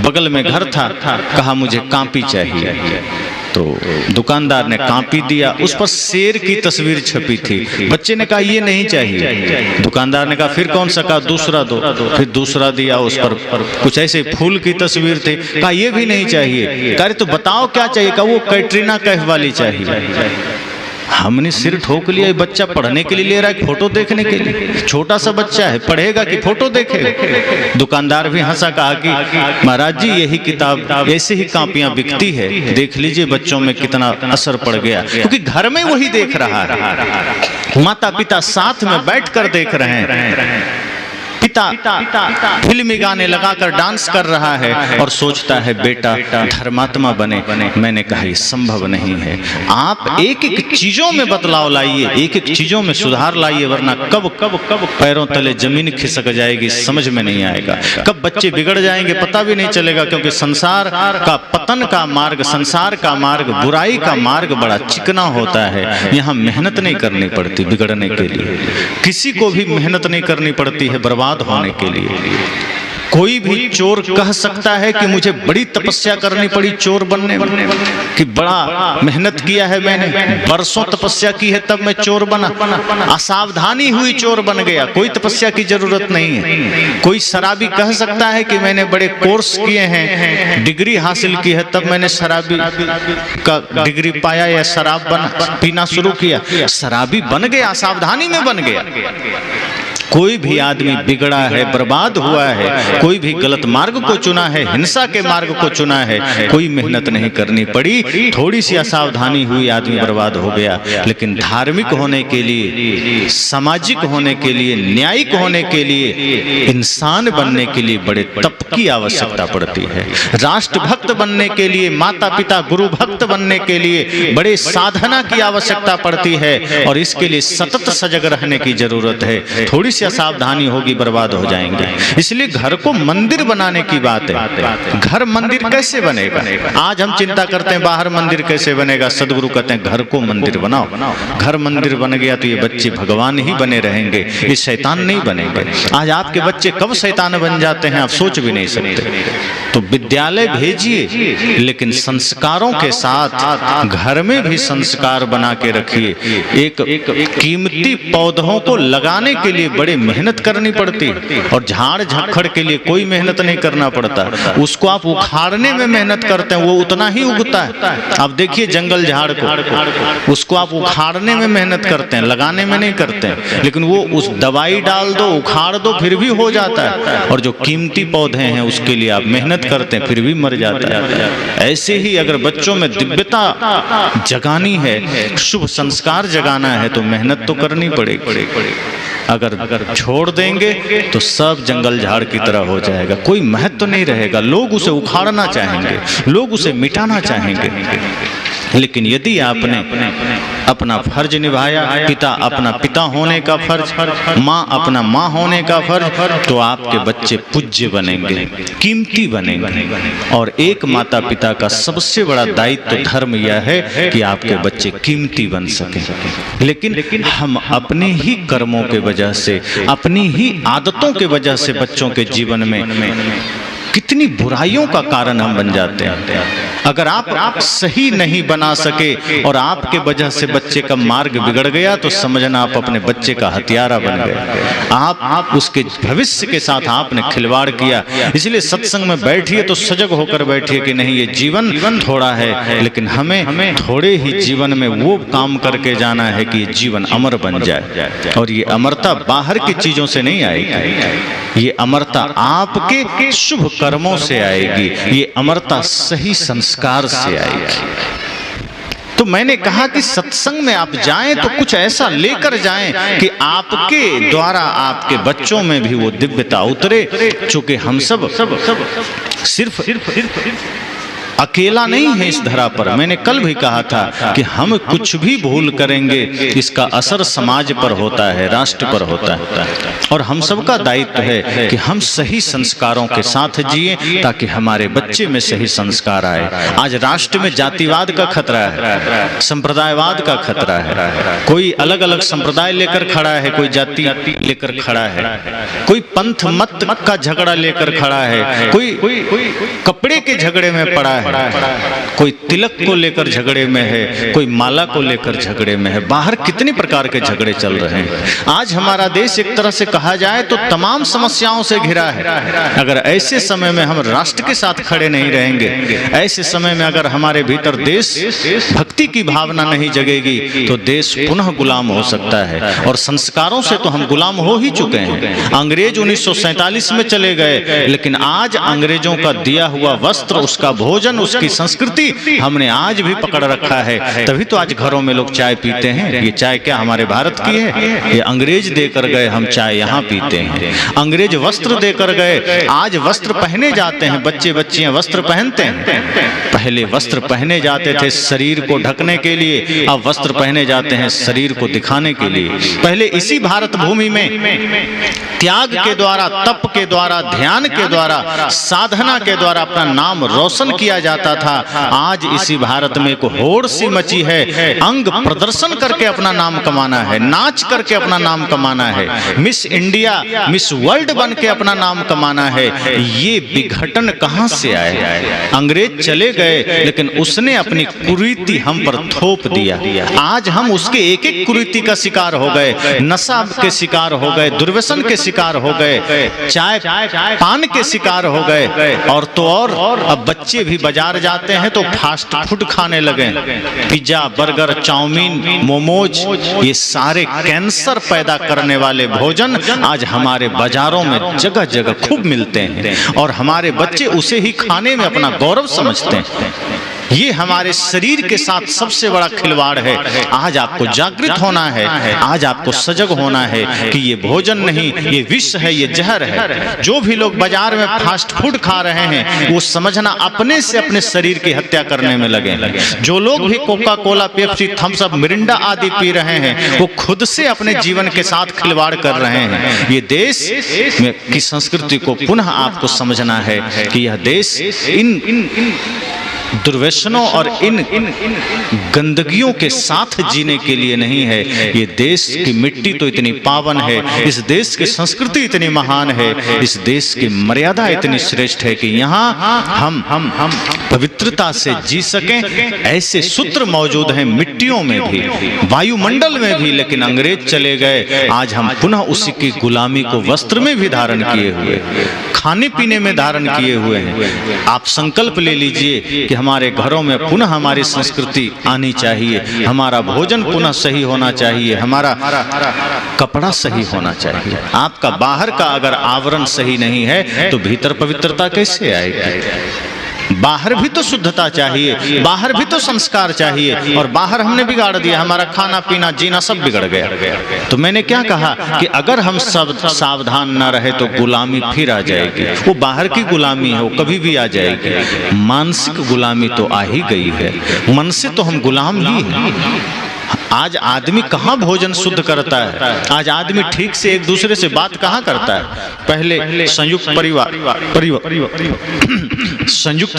बगल में घर था, कहा मुझे कॉपी चाहिए। तो दुकानदार ने कॉपी दिया, उस पर शेर की तस्वीर छपी थी। बच्चे ने कहा ये नहीं चाहिए। दुकानदार ने कहा फिर कौन सा, कहा दूसरा दो। फिर दूसरा दिया, उस पर कुछ ऐसे फूल की तस्वीर थी। कहा ये भी नहीं चाहिए। कहा तो बताओ क्या चाहिए। कहा वो कैटरीना कैफ वाली चाहिए। हमने सिर ठोक लिया, बच्चा पढ़ने के लिए ले रहा है, फोटो देखने के लिए। छोटा सा बच्चा है, पढ़ेगा कि फोटो देखेगा। दुकानदार भी हंसा, कहा कि महाराज जी यही किताब, ऐसे ही कॉपियां बिकती है, देख लीजिए बच्चों में कितना असर पड़ गया। क्योंकि घर में वही देख रहा है, माता पिता साथ में बैठकर देख रहे हैं। पिता फिल्मी गाने लगाकर डांस कर रहा है और सोचता है बेटा धर्मात्मा बने। मैंने कहा ये संभव नहीं है। आप एक एक चीजों में बदलाव लाइए, एक एक चीजों में सुधार लाइए, वरना कब पैरों तले जमीन खिसक जाएगी, समझ में नहीं आएगा। कब बच्चे बिगड़ जाएंगे पता भी नहीं चलेगा। क्योंकि संसार का पतन का मार्ग, संसार का मार्ग, बुराई का मार्ग बड़ा चिकना होता है। यहाँ मेहनत नहीं करनी पड़ती बिगड़ने के लिए, किसी को भी मेहनत नहीं करनी पड़ती है बर्बाद होने के लिए। कोई भी चोर कह सकता है कि मुझे बड़ी तपस्या करनी पड़ी चोर बनने में, कि बड़ा मेहनत किया है मैंने, बरसों तपस्या की है तब मैं चोर बना, असावधानी हुई चोर बन गया। कोई तपस्या की जरूरत नहीं है। कोई शराबी कह सकता है कि मैंने बड़े कोर्स किए हैं, डिग्री हासिल की है तब मैंने शराबी का डिग्री पाया या शराब पीना शुरू किया। शराबी बन गया, असावधानी में बन गया। कोई भी आदमी बिगड़ा है, बर्बाद हुआ है, कोई भी गलत मार्ग को चुना है, हिंसा के मार्ग को चुना है, कोई मेहनत नहीं करनी पड़ी, थोड़ी सी असावधानी हुई, आदमी बर्बाद हो गया। लेकिन धार्मिक होने के लिए, सामाजिक होने के लिए, न्यायिक होने के लिए, इंसान बनने के लिए बड़े तप की आवश्यकता पड़ती है। राष्ट्रभक्त बनने के लिए, माता पिता गुरु भक्त बनने के लिए बड़े साधना की आवश्यकता पड़ती है, और इसके लिए सतत सजग रहने की जरूरत है। थोड़ी सावधानी होगी, बर्बाद हो जाएंगे। इसलिए घर को मंदिर बनाने की बात है। घर मंदिर कैसे बनेगा? आज हम चिंता करते हैं बाहर मंदिर कैसे बनेगा। सदगुरु कहते हैं घर को मंदिर बनाओ। घर मंदिर बन गया तो ये बच्चे भगवान ही बने रहेंगे, ये शैतान नहीं बनेंगे। आज आपके बच्चे कब शैतान बन जाते हैं आप सोच भी नहीं सकते। तो विद्यालय भेजिए, लेकिन संस्कारों के साथ घर में भी संस्कार बना के रखिए। एक कीमती पौधों को लगाने के लिए बड़ी मेहनत करनी पड़ती, और झाड़ झक्खड़ के लिए कोई मेहनत नहीं करना पड़ता। उसको आप उखाड़ने में मेहनत करते हैं, वो उतना ही उगता है। आप देखिए जंगल झाड़ को, उसको आप उखाड़ने में मेहनत करते हैं, लगाने में नहीं करते हैं। लेकिन वो उस दवाई डाल दो, उखाड़ दो, फिर भी हो जाता है। और जो कीमती पौधे हैं उसके लिए आप मेहनत करते हैं, फिर भी मर जाता है। ऐसे ही अगर बच्चों में दिव्यता जगानी है, शुभ संस्कार जगाना है, तो मेहनत तो करनी पड़ेगी। अगर छोड़ देंगे तो सब जंगल झाड़ की तरह हो जाएगा, कोई महत्व नहीं रहेगा। लोग उसे उखाड़ना चाहेंगे, लोग उसे मिटाना चाहेंगे। लेकिन यदि आपने अपना फर्ज निभाया, पिता अपना पिता होने का फर्ज, माँ अपना माँ होने का फर्ज, तो आपके बच्चे पूज्य बनेंगे, कीमती बनेंगे। और एक माता पिता का सबसे बड़ा दायित्व धर्म यह है कि आपके बच्चे कीमती बन सकें। लेकिन हम अपने ही कर्मों के वजह से, अपनी ही आदतों के वजह से बच्चों के जीवन में कितनी बुराइयों का कारण हम बन जाते हैं। अगर आप सही नहीं बना सके और आपके वजह से बच्चे का मार्ग बिगड़ गया तो समझना आप अपने बच्चे का हथियारा बन गए। आप उसके भविष्य के साथ आपने खिलवाड़ किया। इसलिए सत्संग में बैठिए तो सजग होकर बैठिए कि नहीं, ये जीवन थोड़ा है, लेकिन हमें थोड़े ही जीवन में वो काम करके जाना है कि ये जीवन अमर बन जाए। और ये अमरता बाहर की चीजों से नहीं आएगी, ये अमरता आपके शुभ कर्मों से आएगी, ये अमरता सही संस्कार से आएगी। तो मैंने कहा कि सत्संग में आप जाएं तो कुछ ऐसा लेकर जाएं कि आपके द्वारा आपके बच्चों में भी वो दिव्यता उतरे। चूंकि हम सब सिर्फ अकेला नहीं है इस धरा पर। मैंने कल भी कहा था कि हम कुछ भी भूल करेंगे इसका असर समाज पर होता है, राष्ट्र पर होता है। और हम सबका दायित्व है कि हम सही संस्कारों के साथ जिए ताकि हमारे बच्चे में सही संस्कार आए। आज राष्ट्र में जातिवाद का खतरा है, संप्रदायवाद का खतरा है। कोई अलग अलग संप्रदाय लेकर खड़ा है, कोई जाति लेकर खड़ा है, कोई पंथ मत का झगड़ा लेकर खड़ा है, कोई कपड़े के झगड़े में पड़ा है, कोई तिलक को लेकर झगड़े में है, कोई माला को लेकर झगड़े में है। बाहर कितने प्रकार के झगड़े चल रहे हैं। आज हमारा देश एक तरह से कहा जाए तो तमाम समस्याओं से घिरा है। अगर ऐसे समय में हम राष्ट्र के साथ खड़े नहीं रहेंगे, ऐसे समय में अगर हमारे भीतर देश भक्ति की भावना नहीं जगेगी तो देश पुनः गुलाम हो सकता है। और संस्कारों से तो हम गुलाम हो ही चुके हैं। अंग्रेज 1947 में चले गए, लेकिन आज अंग्रेजों का दिया हुआ वस्त्र, उसका भोजन, उसकी संस्कृति हमने आज भी पकड़ रखा है। तभी तो आज घरों में लोग चाय पीते हैं। ये चाय क्या हमारे भारत की है? ये अंग्रेज देकर गए, हम चाय यहाँ पीते हैं। अंग्रेज वस्त्र देकर गए, आज वस्त्र पहने जाते हैं, बच्चे बच्चियां वस्त्र पहनते हैं। पहले वस्त्र पहने जाते थे शरीर को ढकने के लिए, अब वस्त्र पहने जाते हैं शरीर को दिखाने के लिए। पहले इसी भारत भूमि में त्याग के द्वारा, तप के द्वारा, ध्यान के द्वारा, साधना के द्वारा अपना नाम रोशन किया जाता था। आज इसी भारत में एक होड़ सी मची है, अंग प्रदर्शन करके अपना नाम कमाना है, नाच करके अपना नाम कमाना है, मिस इंडिया, मिस वर्ल्ड बन के अपना नाम कमाना है। ये विघटन कहां से आया? अंग्रेज चले गए, लेकिन उसने अपनी कुरीति हम पर थोप दिया। आज हम उसके एक एक कुरीति का शिकार हो गए, नशा के शिकार हो गए, दुर्व्यसन के शिकार हो गए, चाय पान के शिकार हो गए। और तो और अब बच्चे भी बाजार जाते हैं तो फास्ट फूड खाने लगे, पिज्जा, बर्गर, चाउमीन, मोमोज, ये सारे कैंसर पैदा करने वाले भोजन आज हमारे बाजारों में जगह जगह खूब मिलते हैं। और हमारे बच्चे उसे ही खाने में अपना गौरव समझते हैं। ये हमारे शरीर के साथ सबसे बड़ा खिलवाड़ है। आज आपको जागृत होना है, आज आपको सजग होना है कि ये भोजन नहीं, ये विष है, ये जहर है। जो भी लोग बाजार में फास्ट फूड खा रहे हैं वो समझना अपने से अपने शरीर की हत्या करने में लगे। जो लोग भी Coca Cola, Pepsi, Thums Up, Mirinda आदि पी रहे हैं वो खुद से अपने जीवन के साथ खिलवाड़ कर रहे हैं। ये देश की संस्कृति को पुनः आपको समझना है कि यह देश इन दुर्व्यसनों और इन गंदगियों के साथ जीने के लिए नहीं है। ये देश की मिट्टी तो इतनी पावन है, इस देश की संस्कृति इतनी महान है, इस देश की मर्यादा इतनी श्रेष्ठ है कि यहाँ हम पवित्रता से जी सकें। ऐसे सूत्र मौजूद हैं मिट्टियों में भी, वायुमंडल में भी, लेकिन अंग्रेज चले गए। आज हम पुनः उसी की गुलामी को वस्त्र में भी धारण किए हुए, खाने पीने में धारण किए हुए हैं। आप संकल्प ले लीजिए कि हमारे घरों में पुनः हमारी संस्कृति आनी चाहिए, हमारा भोजन पुनः सही होना चाहिए, हमारा कपड़ा सही होना चाहिए। आपका बाहर का अगर आवरण सही नहीं है तो भीतर पवित्रता कैसे आएगी? बाहर भी तो शुद्धता चाहिए, बाहर भी तो संस्कार चाहिए, और बाहर हमने बिगाड़ दिया, हमारा खाना पीना जीना सब बिगड़ गया। तो मैंने क्या कहा कि अगर हम सब सावधान न रहे तो गुलामी फिर आ जाएगी। वो बाहर की गुलामी है, वो कभी भी आ जाएगी। मानसिक गुलामी तो आ ही गई है, मन से तो हम गुलाम ही हैं। आज आदमी कहाँ भोजन शुद्ध करता है? आज आदमी ठीक से एक दूसरे से बात कहाँ करता है? पहले संयुक्त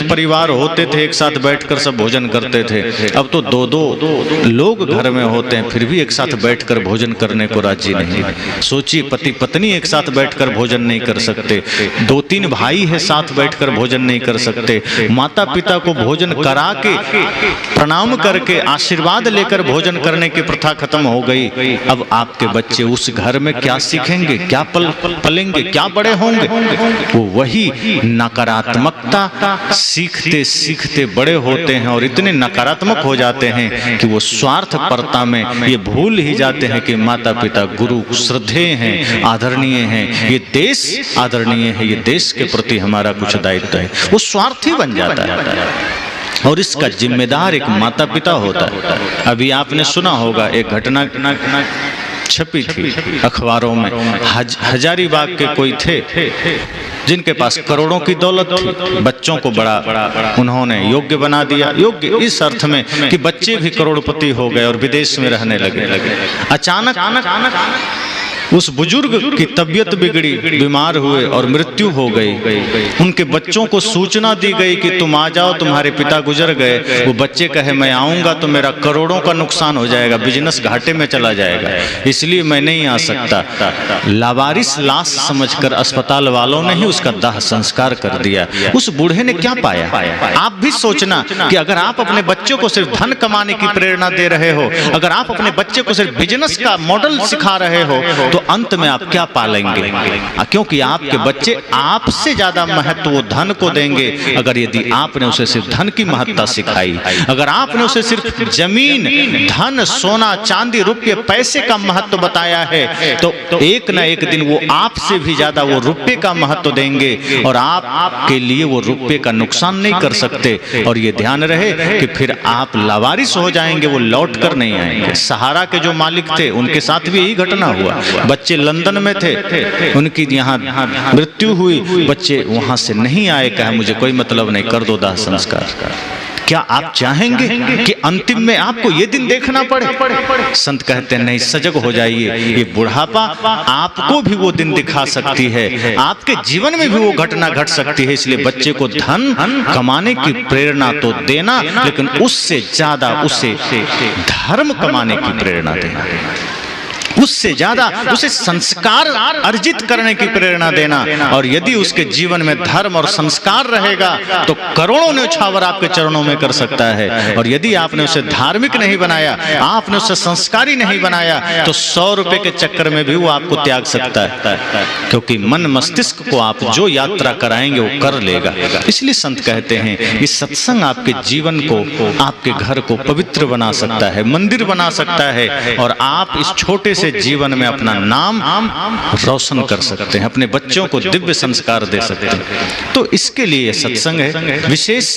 परिवार होते थे, एक साथ बैठकर सब भोजन करते थे। अब तो दो दो लोग घर में होते हैं, फिर भी एक साथ बैठकर भोजन करने को राजी नहीं। सोचिए, पति पत्नी एक साथ बैठकर भोजन नहीं कर सकते, 2-3 भाई है साथ बैठकर भोजन नहीं कर सकते, माता पिता को भोजन करा के प्रणाम करके आशीर्वाद लेकर भोजन करने की प्रथा खत्म हो गई। अब आपके बच्चे उस घर में क्या सीखेंगे, क्या पलेंगे, क्या बड़े होंगे? वो वही नकारात्मकता सीखते सीखते बड़े होते हैं और इतने नकारात्मक हो जाते हैं कि वो स्वार्थपरता में ये भूल ही जाते हैं कि माता पिता गुरु श्रद्धेय हैं, आदरणीय हैं, ये देश आदरणीय है, ये देश के प्रति हमारा कुछ दायित्व है। वो स्वार्थी बन जाता है और इसका जिम्मेदार एक माता पिता होता है। अभी आपने सुना होगा, एक घटना छपी थी अखबारों में। हजारीबाग के कोई थे जिनके पास करोड़ों की दौलत थी, बच्चों को बड़ा उन्होंने योग्य बना दिया। योग्य इस अर्थ में कि बच्चे भी करोड़पति हो गए और विदेश में रहने लगे। अचानक उस बुजुर्ग की तबीयत बिगड़ी, बीमार हुए और मृत्यु हो गई। उनके बच्चों को सूचना दी गई कि तुम आ जाओ, तुम्हारे पिता गुजर गए। वो बच्चे कहे मैं आऊंगा तो मेरा करोड़ों का नुकसान हो जाएगा, बिजनेस घाटे में चला जाएगा, इसलिए मैं नहीं आ सकता। लावारिस लाश समझकर अस्पताल वालों ने ही उसका दाह संस्कार कर दिया। उस बूढ़े ने क्या पाया? आप भी सोचना कि अगर आप अपने बच्चों को सिर्फ धन कमाने की प्रेरणा दे रहे हो, अगर आप अपने बच्चे को सिर्फ बिजनेस का मॉडल सिखा रहे हो, तो अंत में आप क्या पालेंगे? क्योंकि आपके बच्चे आपसे ज्यादा महत्व वो धन को देंगे अगर यदि आपने उसे सिर्फ धन की महत्ता सिखाई। अगर आपने उसे सिर्फ जमीन, धन, सोना, चांदी, रुपये, पैसे का महत्व बताया है तो एक ना एक दिन वो आपसे भी ज्यादा वो रुपये का महत्व देंगे और आपके लिए वो रुपये का नुकसान नहीं कर सकते। और ये ध्यान रहे कि फिर आप लावारिस हो जाएंगे, वो लौट कर नहीं आएंगे। सहारा के जो मालिक थे उनके साथ भी यही घटना हुआ। बच्चे लंदन में थे, उनकी यहाँ मृत्यु हुई, बच्चे वहां से नहीं आए, कहा मुझे कोई मतलब नहीं, कर दो दाह संस्कार। क्या आप चाहेंगे कि अंतिम में आपको ये दिन देखना पड़े? संत कहते हैं नहीं, सजग हो जाइए। ये बुढ़ापा आपको भी वो दिन दिखा सकती है, आपके जीवन में भी वो घटना घट सकती है। इसलिए बच्चे को धन कमाने की प्रेरणा तो देना, लेकिन उससे ज्यादा उसे धर्म कमाने की प्रेरणा देना, उससे ज्यादा उसे संस्कार अर्जित करने की प्रेरणा देना। और यदि उसके जीवन में धर्म और संस्कार रहेगा तो करोड़ों न्यौछावर आपके चरणों में कर सकता है। और यदि आपने उसे धार्मिक नहीं बनाया, आपने उसे संस्कारी नहीं बनाया, तो 100 रुपए के चक्कर में भी वो आपको त्याग सकता है, क्योंकि मन मस्तिष्क को आप जो यात्रा कराएंगे वो कर लेगा। इसलिए संत कहते हैं ये सत्संग आपके जीवन को, आपके घर को पवित्र बना सकता है, मंदिर बना सकता है, और आप इस छोटे से जीवन में अपना नाम रोशन कर सकते हैं, अपने बच्चों को दिव्य संस्कार दे सकते हैं। तो इसके लिए सत्संग है। विशेष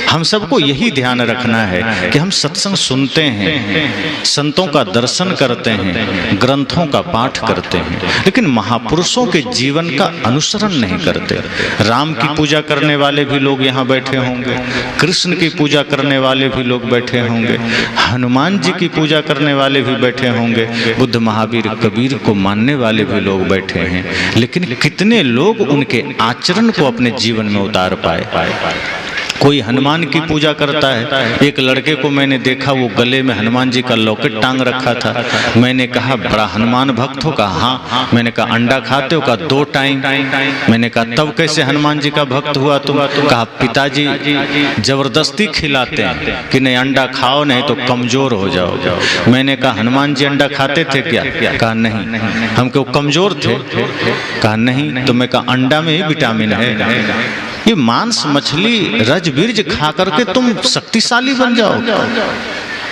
हम सबको यही ध्यान रखना है कि हम सत्संग सुनते हैं, संतों का दर्शन करते हैं, ग्रंथों का पाठ करते हैं, लेकिन महापुरुषों के जीवन का अनुसरण नहीं करते। राम की पूजा करने वाले भी लोग यहाँ बैठे होंगे, कृष्ण की पूजा करने वाले भी लोग बैठे होंगे, हनुमान जी की पूजा करने वाले भी बैठे होंगे, बुद्ध महावीर कबीर को मानने वाले भी लोग बैठे हैं, लेकिन कितने लोग उनके आचरण को अपने जीवन में उतार पाए। कोई हनुमान की पूजा करता है। एक लड़के को मैंने देखा, वो गले में हनुमान जी का लॉकेट टांग रखा था। मैंने कहा बड़ा हनुमान भक्त हो? कहा हाँ। मैंने कहा अंडा खाते हो? कहा 2 टाइम। मैंने कहा तब कैसे हनुमान जी का भक्त हुआ तुम? कहा पिताजी जबरदस्ती खिलाते हैं कि नहीं अंडा खाओ नहीं तो कमजोर हो जाओगे। मैंने कहा हनुमान जी अंडा खाते थे क्या? कहा नहीं। हम क्यों कमजोर थे? कहा नहीं। तो मैं कहा अंडा में ही विटामिन है, ये मांस मछली रज बीज खा करके तुम शक्तिशाली बन जाओगे।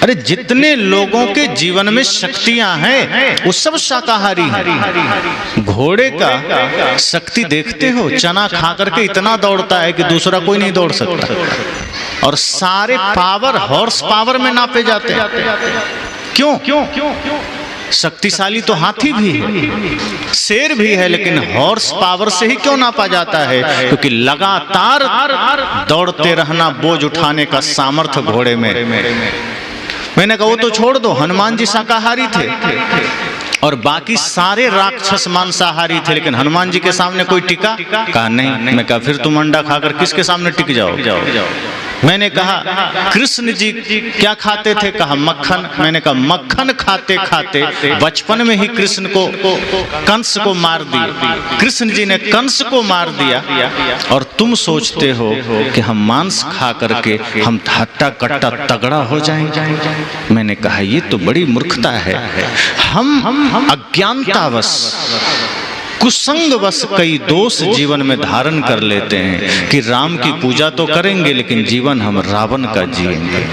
अरे जितने लोगों के जीवन में शक्तियां हैं वो सब शाकाहारी हैं। घोड़े का शक्ति देखते हो, चना खा करके इतना दौड़ता है कि दूसरा कोई नहीं दौड़ सकता। और सारे पावर हॉर्स पावर में नापे जाते हैं। क्यों? शक्तिशाली तो हाथी भी है, शेर भी है, लेकिन हॉर्स पावर से ही क्यों नापा जाता है? क्योंकि लगातार दौड़ते रहना, बोझ उठाने का सामर्थ्य घोड़े में। मैंने कहा वो तो छोड़ दो, हनुमान जी शाकाहारी थे और बाकी सारे राक्षस मांसाहारी थे, लेकिन हनुमान जी के सामने कोई टिका? कहा नहीं। मैं कहा फिर तुम अंडा खाकर किसके सामने टिक जाओ? मैंने कहा कृष्ण जी क्या खाते थे? कहा मक्खन। मैंने कहा मक्खन खाते खाते बचपन में ही कृष्ण को कंस को मार दिया, कृष्ण जी ने कंस को मार दिया और तुम सोचते हो कि हम मांस खा करके हम हट्टा कट्टा तगड़ा हो जाएंगे? मैंने कहा ये तो बड़ी मूर्खता है। हम अज्ञानतावश कुसंगवश कई दोष जीवन में धारण कर लेते हैं कि राम की पूजा तो करेंगे लेकिन जीवन हम रावण का जिएंगे।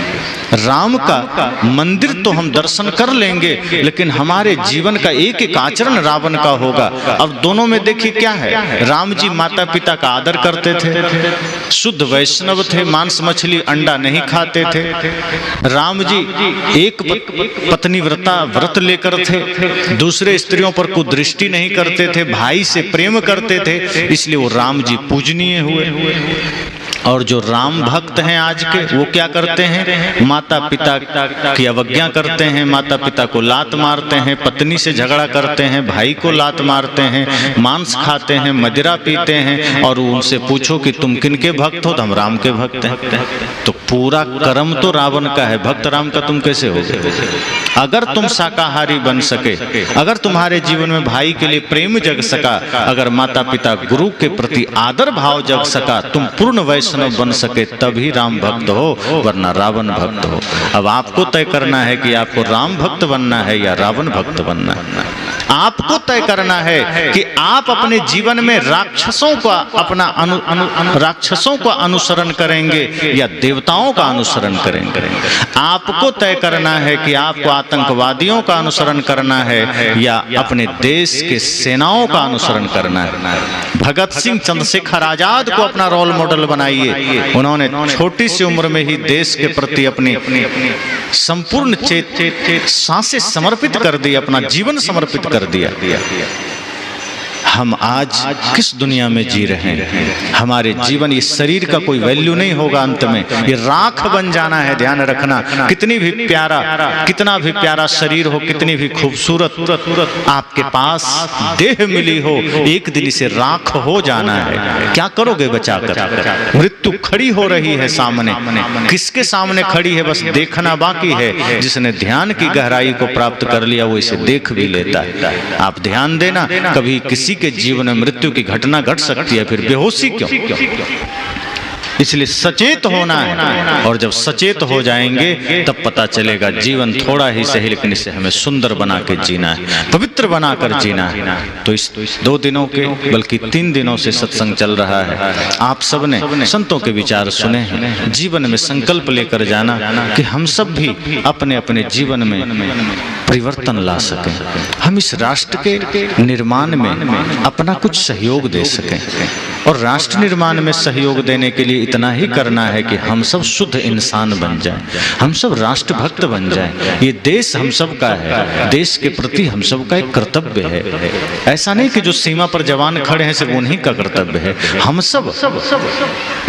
राम का मंदिर तो हम दर्शन कर लेंगे लेकिन हमारे जीवन का एक एक आचरण रावण का होगा। अब दोनों में देखिए क्या है, राम जी माता पिता का आदर करते थे, शुद्ध वैष्णव थे, मांस मछली अंडा नहीं खाते थे। राम जी एक पत्नी व्रत लेकर थे, दूसरे स्त्रियों पर कुदृष्टि नहीं करते थे, भाई से प्रेम करते थे, इसलिए वो राम जी पूजनीय हुए। और जो राम भक्त हैं आज के, वो क्या करते हैं? माता पिता की अवज्ञा करते हैं, माता पिता को लात मारते हैं, पत्नी से झगड़ा करते हैं, भाई को लात मारते हैं, मांस खाते हैं, मदिरा पीते हैं। और उनसे पूछो कि तुम किन के भक्त हो? तो हम राम के भक्त हैं। तो पूरा कर्म तो रावण का है, भक्त राम का तुम कैसे हो गए? अगर तुम शाकाहारी बन सके, अगर तुम्हारे जीवन में भाई के लिए प्रेम जग सका, अगर माता पिता गुरु के प्रति आदर भाव जग सका, तुम पूर्ण वैष्णव बन सके, तभी राम भक्त हो, वरना रावण भक्त हो। अब आपको तय करना है कि आपको राम भक्त बनना है या रावण भक्त बनना है। आपको तय करना है कि आप अपने जीवन में राक्षसों का अनुसरण करेंगे या देवताओं का अनुसरण करेंगे। आपको तय करना है कि आपको आतंकवादियों का अनुसरण करना है या अपने देश के सेनाओं का अनुसरण करना है। भगत सिंह, चंद्रशेखर आजाद को अपना रोल मॉडल बनाइए। उन्होंने छोटी सी उम्र में ही देश के प्रति अपनी संपूर्ण सांसें समर्पित कर दी, अपना जीवन समर्पित कर दिया। हम आज किस दुनिया में जी रहे हैं? हमारे जीवन, ये शरीर का कोई वैल्यू नहीं होगा, अंत में ये राख बन जाना है। ध्यान रखना, कितनी भी कितना भी प्यारा शरीर हो, कितनी भी खूबसूरत आपके पास देह मिली हो, एक दिन इसे राख हो जाना है। क्या करोगे बचाकर? मृत्यु खड़ी हो रही है सामने। किसके सामने खड़ी है बस देखना बाकी है। जिसने ध्यान की गहराई को प्राप्त कर लिया वो इसे देख भी लेता है। आप ध्यान देना, कभी किसी के जीवन में मृत्यु की घटना घट सकती है, फिर बेहोशी क्यों? इसलिए सचेत होना है, और जब सचेत हो जाएंगे तब पता चलेगा जीवन थोड़ा ही सही लेकिन इसे हमें सुंदर बना के जीना है, पवित्र बनाकर जीना है। तो इस 2 दिनों के बल्कि 3 दिनों से सत्संग चल रहा है। आप सब ने संतों के विचार सुने हैं। जीवन में संकल्प लेकर जाना कि हम सब भी अपने अपने जीवन में परिवर्तन ला सकें, हम इस राष्ट्र के निर्माण में अपना कुछ सहयोग दे सकें। और राष्ट्र निर्माण में सहयोग देने के लिए इतना ही करना है कि हम सब शुद्ध इंसान बन जाएं, हम सब राष्ट्रभक्त बन जाएं। ये देश हम सब का है, देश के प्रति हम सब का एक कर्तव्य है। ऐसा नहीं कि जो सीमा पर जवान खड़े हैं सिर्फ उन्हीं का कर्तव्य है। हम सब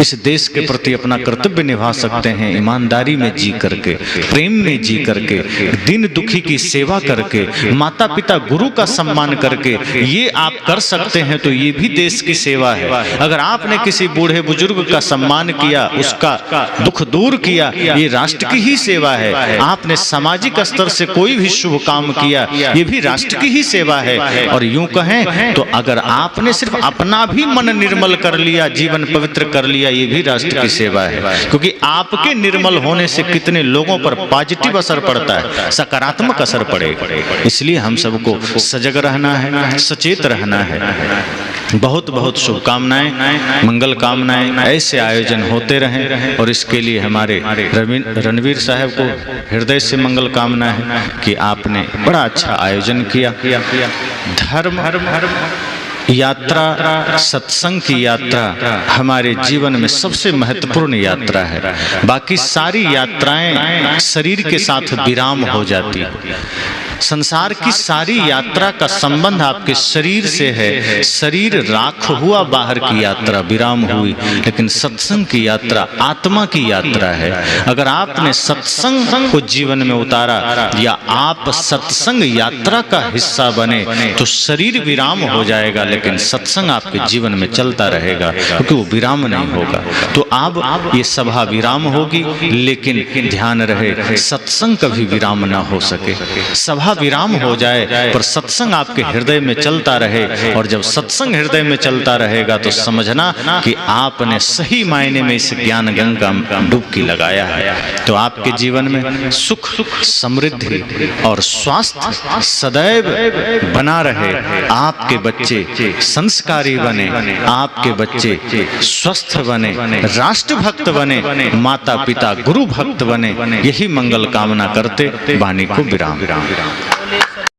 इस देश के प्रति अपना कर्तव्य निभा सकते हैं, ईमानदारी में जी करके, प्रेम में जी करके, दीन दुखी की सेवा करके, माता पिता गुरु का सम्मान करके। ये आप कर सकते हैं तो ये भी देश की सेवा है। अगर आपने किसी बूढ़े बुजुर्ग का सम्मान किया, उसका दुख दूर किया, ये राष्ट्र की ही सेवा है। आपने सामाजिक स्तर से कोई भी शुभ काम किया, ये भी राष्ट्र की ही सेवा है। और यूं कहें तो अगर आपने सिर्फ अपना भी मन निर्मल कर लिया, जीवन पवित्र कर लिया, ये भी राष्ट्र की सेवा है। क्योंकि आपके निर्मल होने से कितने लोगों पर पॉजिटिव असर पड़ता है, सकारात्मक असर पड़ेगा। इसलिए हम सबको सजग रहना है, सचेत रहना है। बहुत बहुत शुभकामनाएं, मंगल कामनाएं, ऐसे आयोजन होते रहें। और इसके लिए हमारे रणवीर साहब को हृदय से मंगल कामना है कि आपने बड़ा अच्छा आयोजन किया। धर्म यात्रा, सत्संग की यात्रा हमारे जीवन में सबसे महत्वपूर्ण यात्रा है। बाकी सारी यात्राएं शरीर के साथ विराम हो जाती है। संसार की सारी यात्रा का संबंध आपके शरीर से है। शरीर राख हुआ, बाहर की यात्रा विराम हुई, लेकिन सत्संग की यात्रा आत्मा की यात्रा है। अगर आपने सत्संग को जीवन में उतारा या आप सत्संग यात्रा का हिस्सा बने तो शरीर विराम हो जाएगा, लेकिन सत्संग आपके जीवन में चलता रहेगा, क्योंकि वो विराम नहीं होगा। तो अब ये सभा विराम होगी, लेकिन ध्यान रहे सत्संग कभी विराम ना हो सके। सभा विराम हो जाए पर सत्संग आपके हृदय में चलता रहे, और जब सत्संग हृदय में चलता रहेगा तो समझना कि आपने सही मायने में इस ज्ञान गंगा में डुबकी लगाया है। तो आपके जीवन में सुख, समृद्धि और स्वास्थ्य सदैव बना रहे। आपके बच्चे संस्कारी बने, आपके बच्चे स्वस्थ बने, राष्ट्र भक्त बने, माता पिता गुरु भक्त बने। यही मंगल कामना करते वाणी को विराम।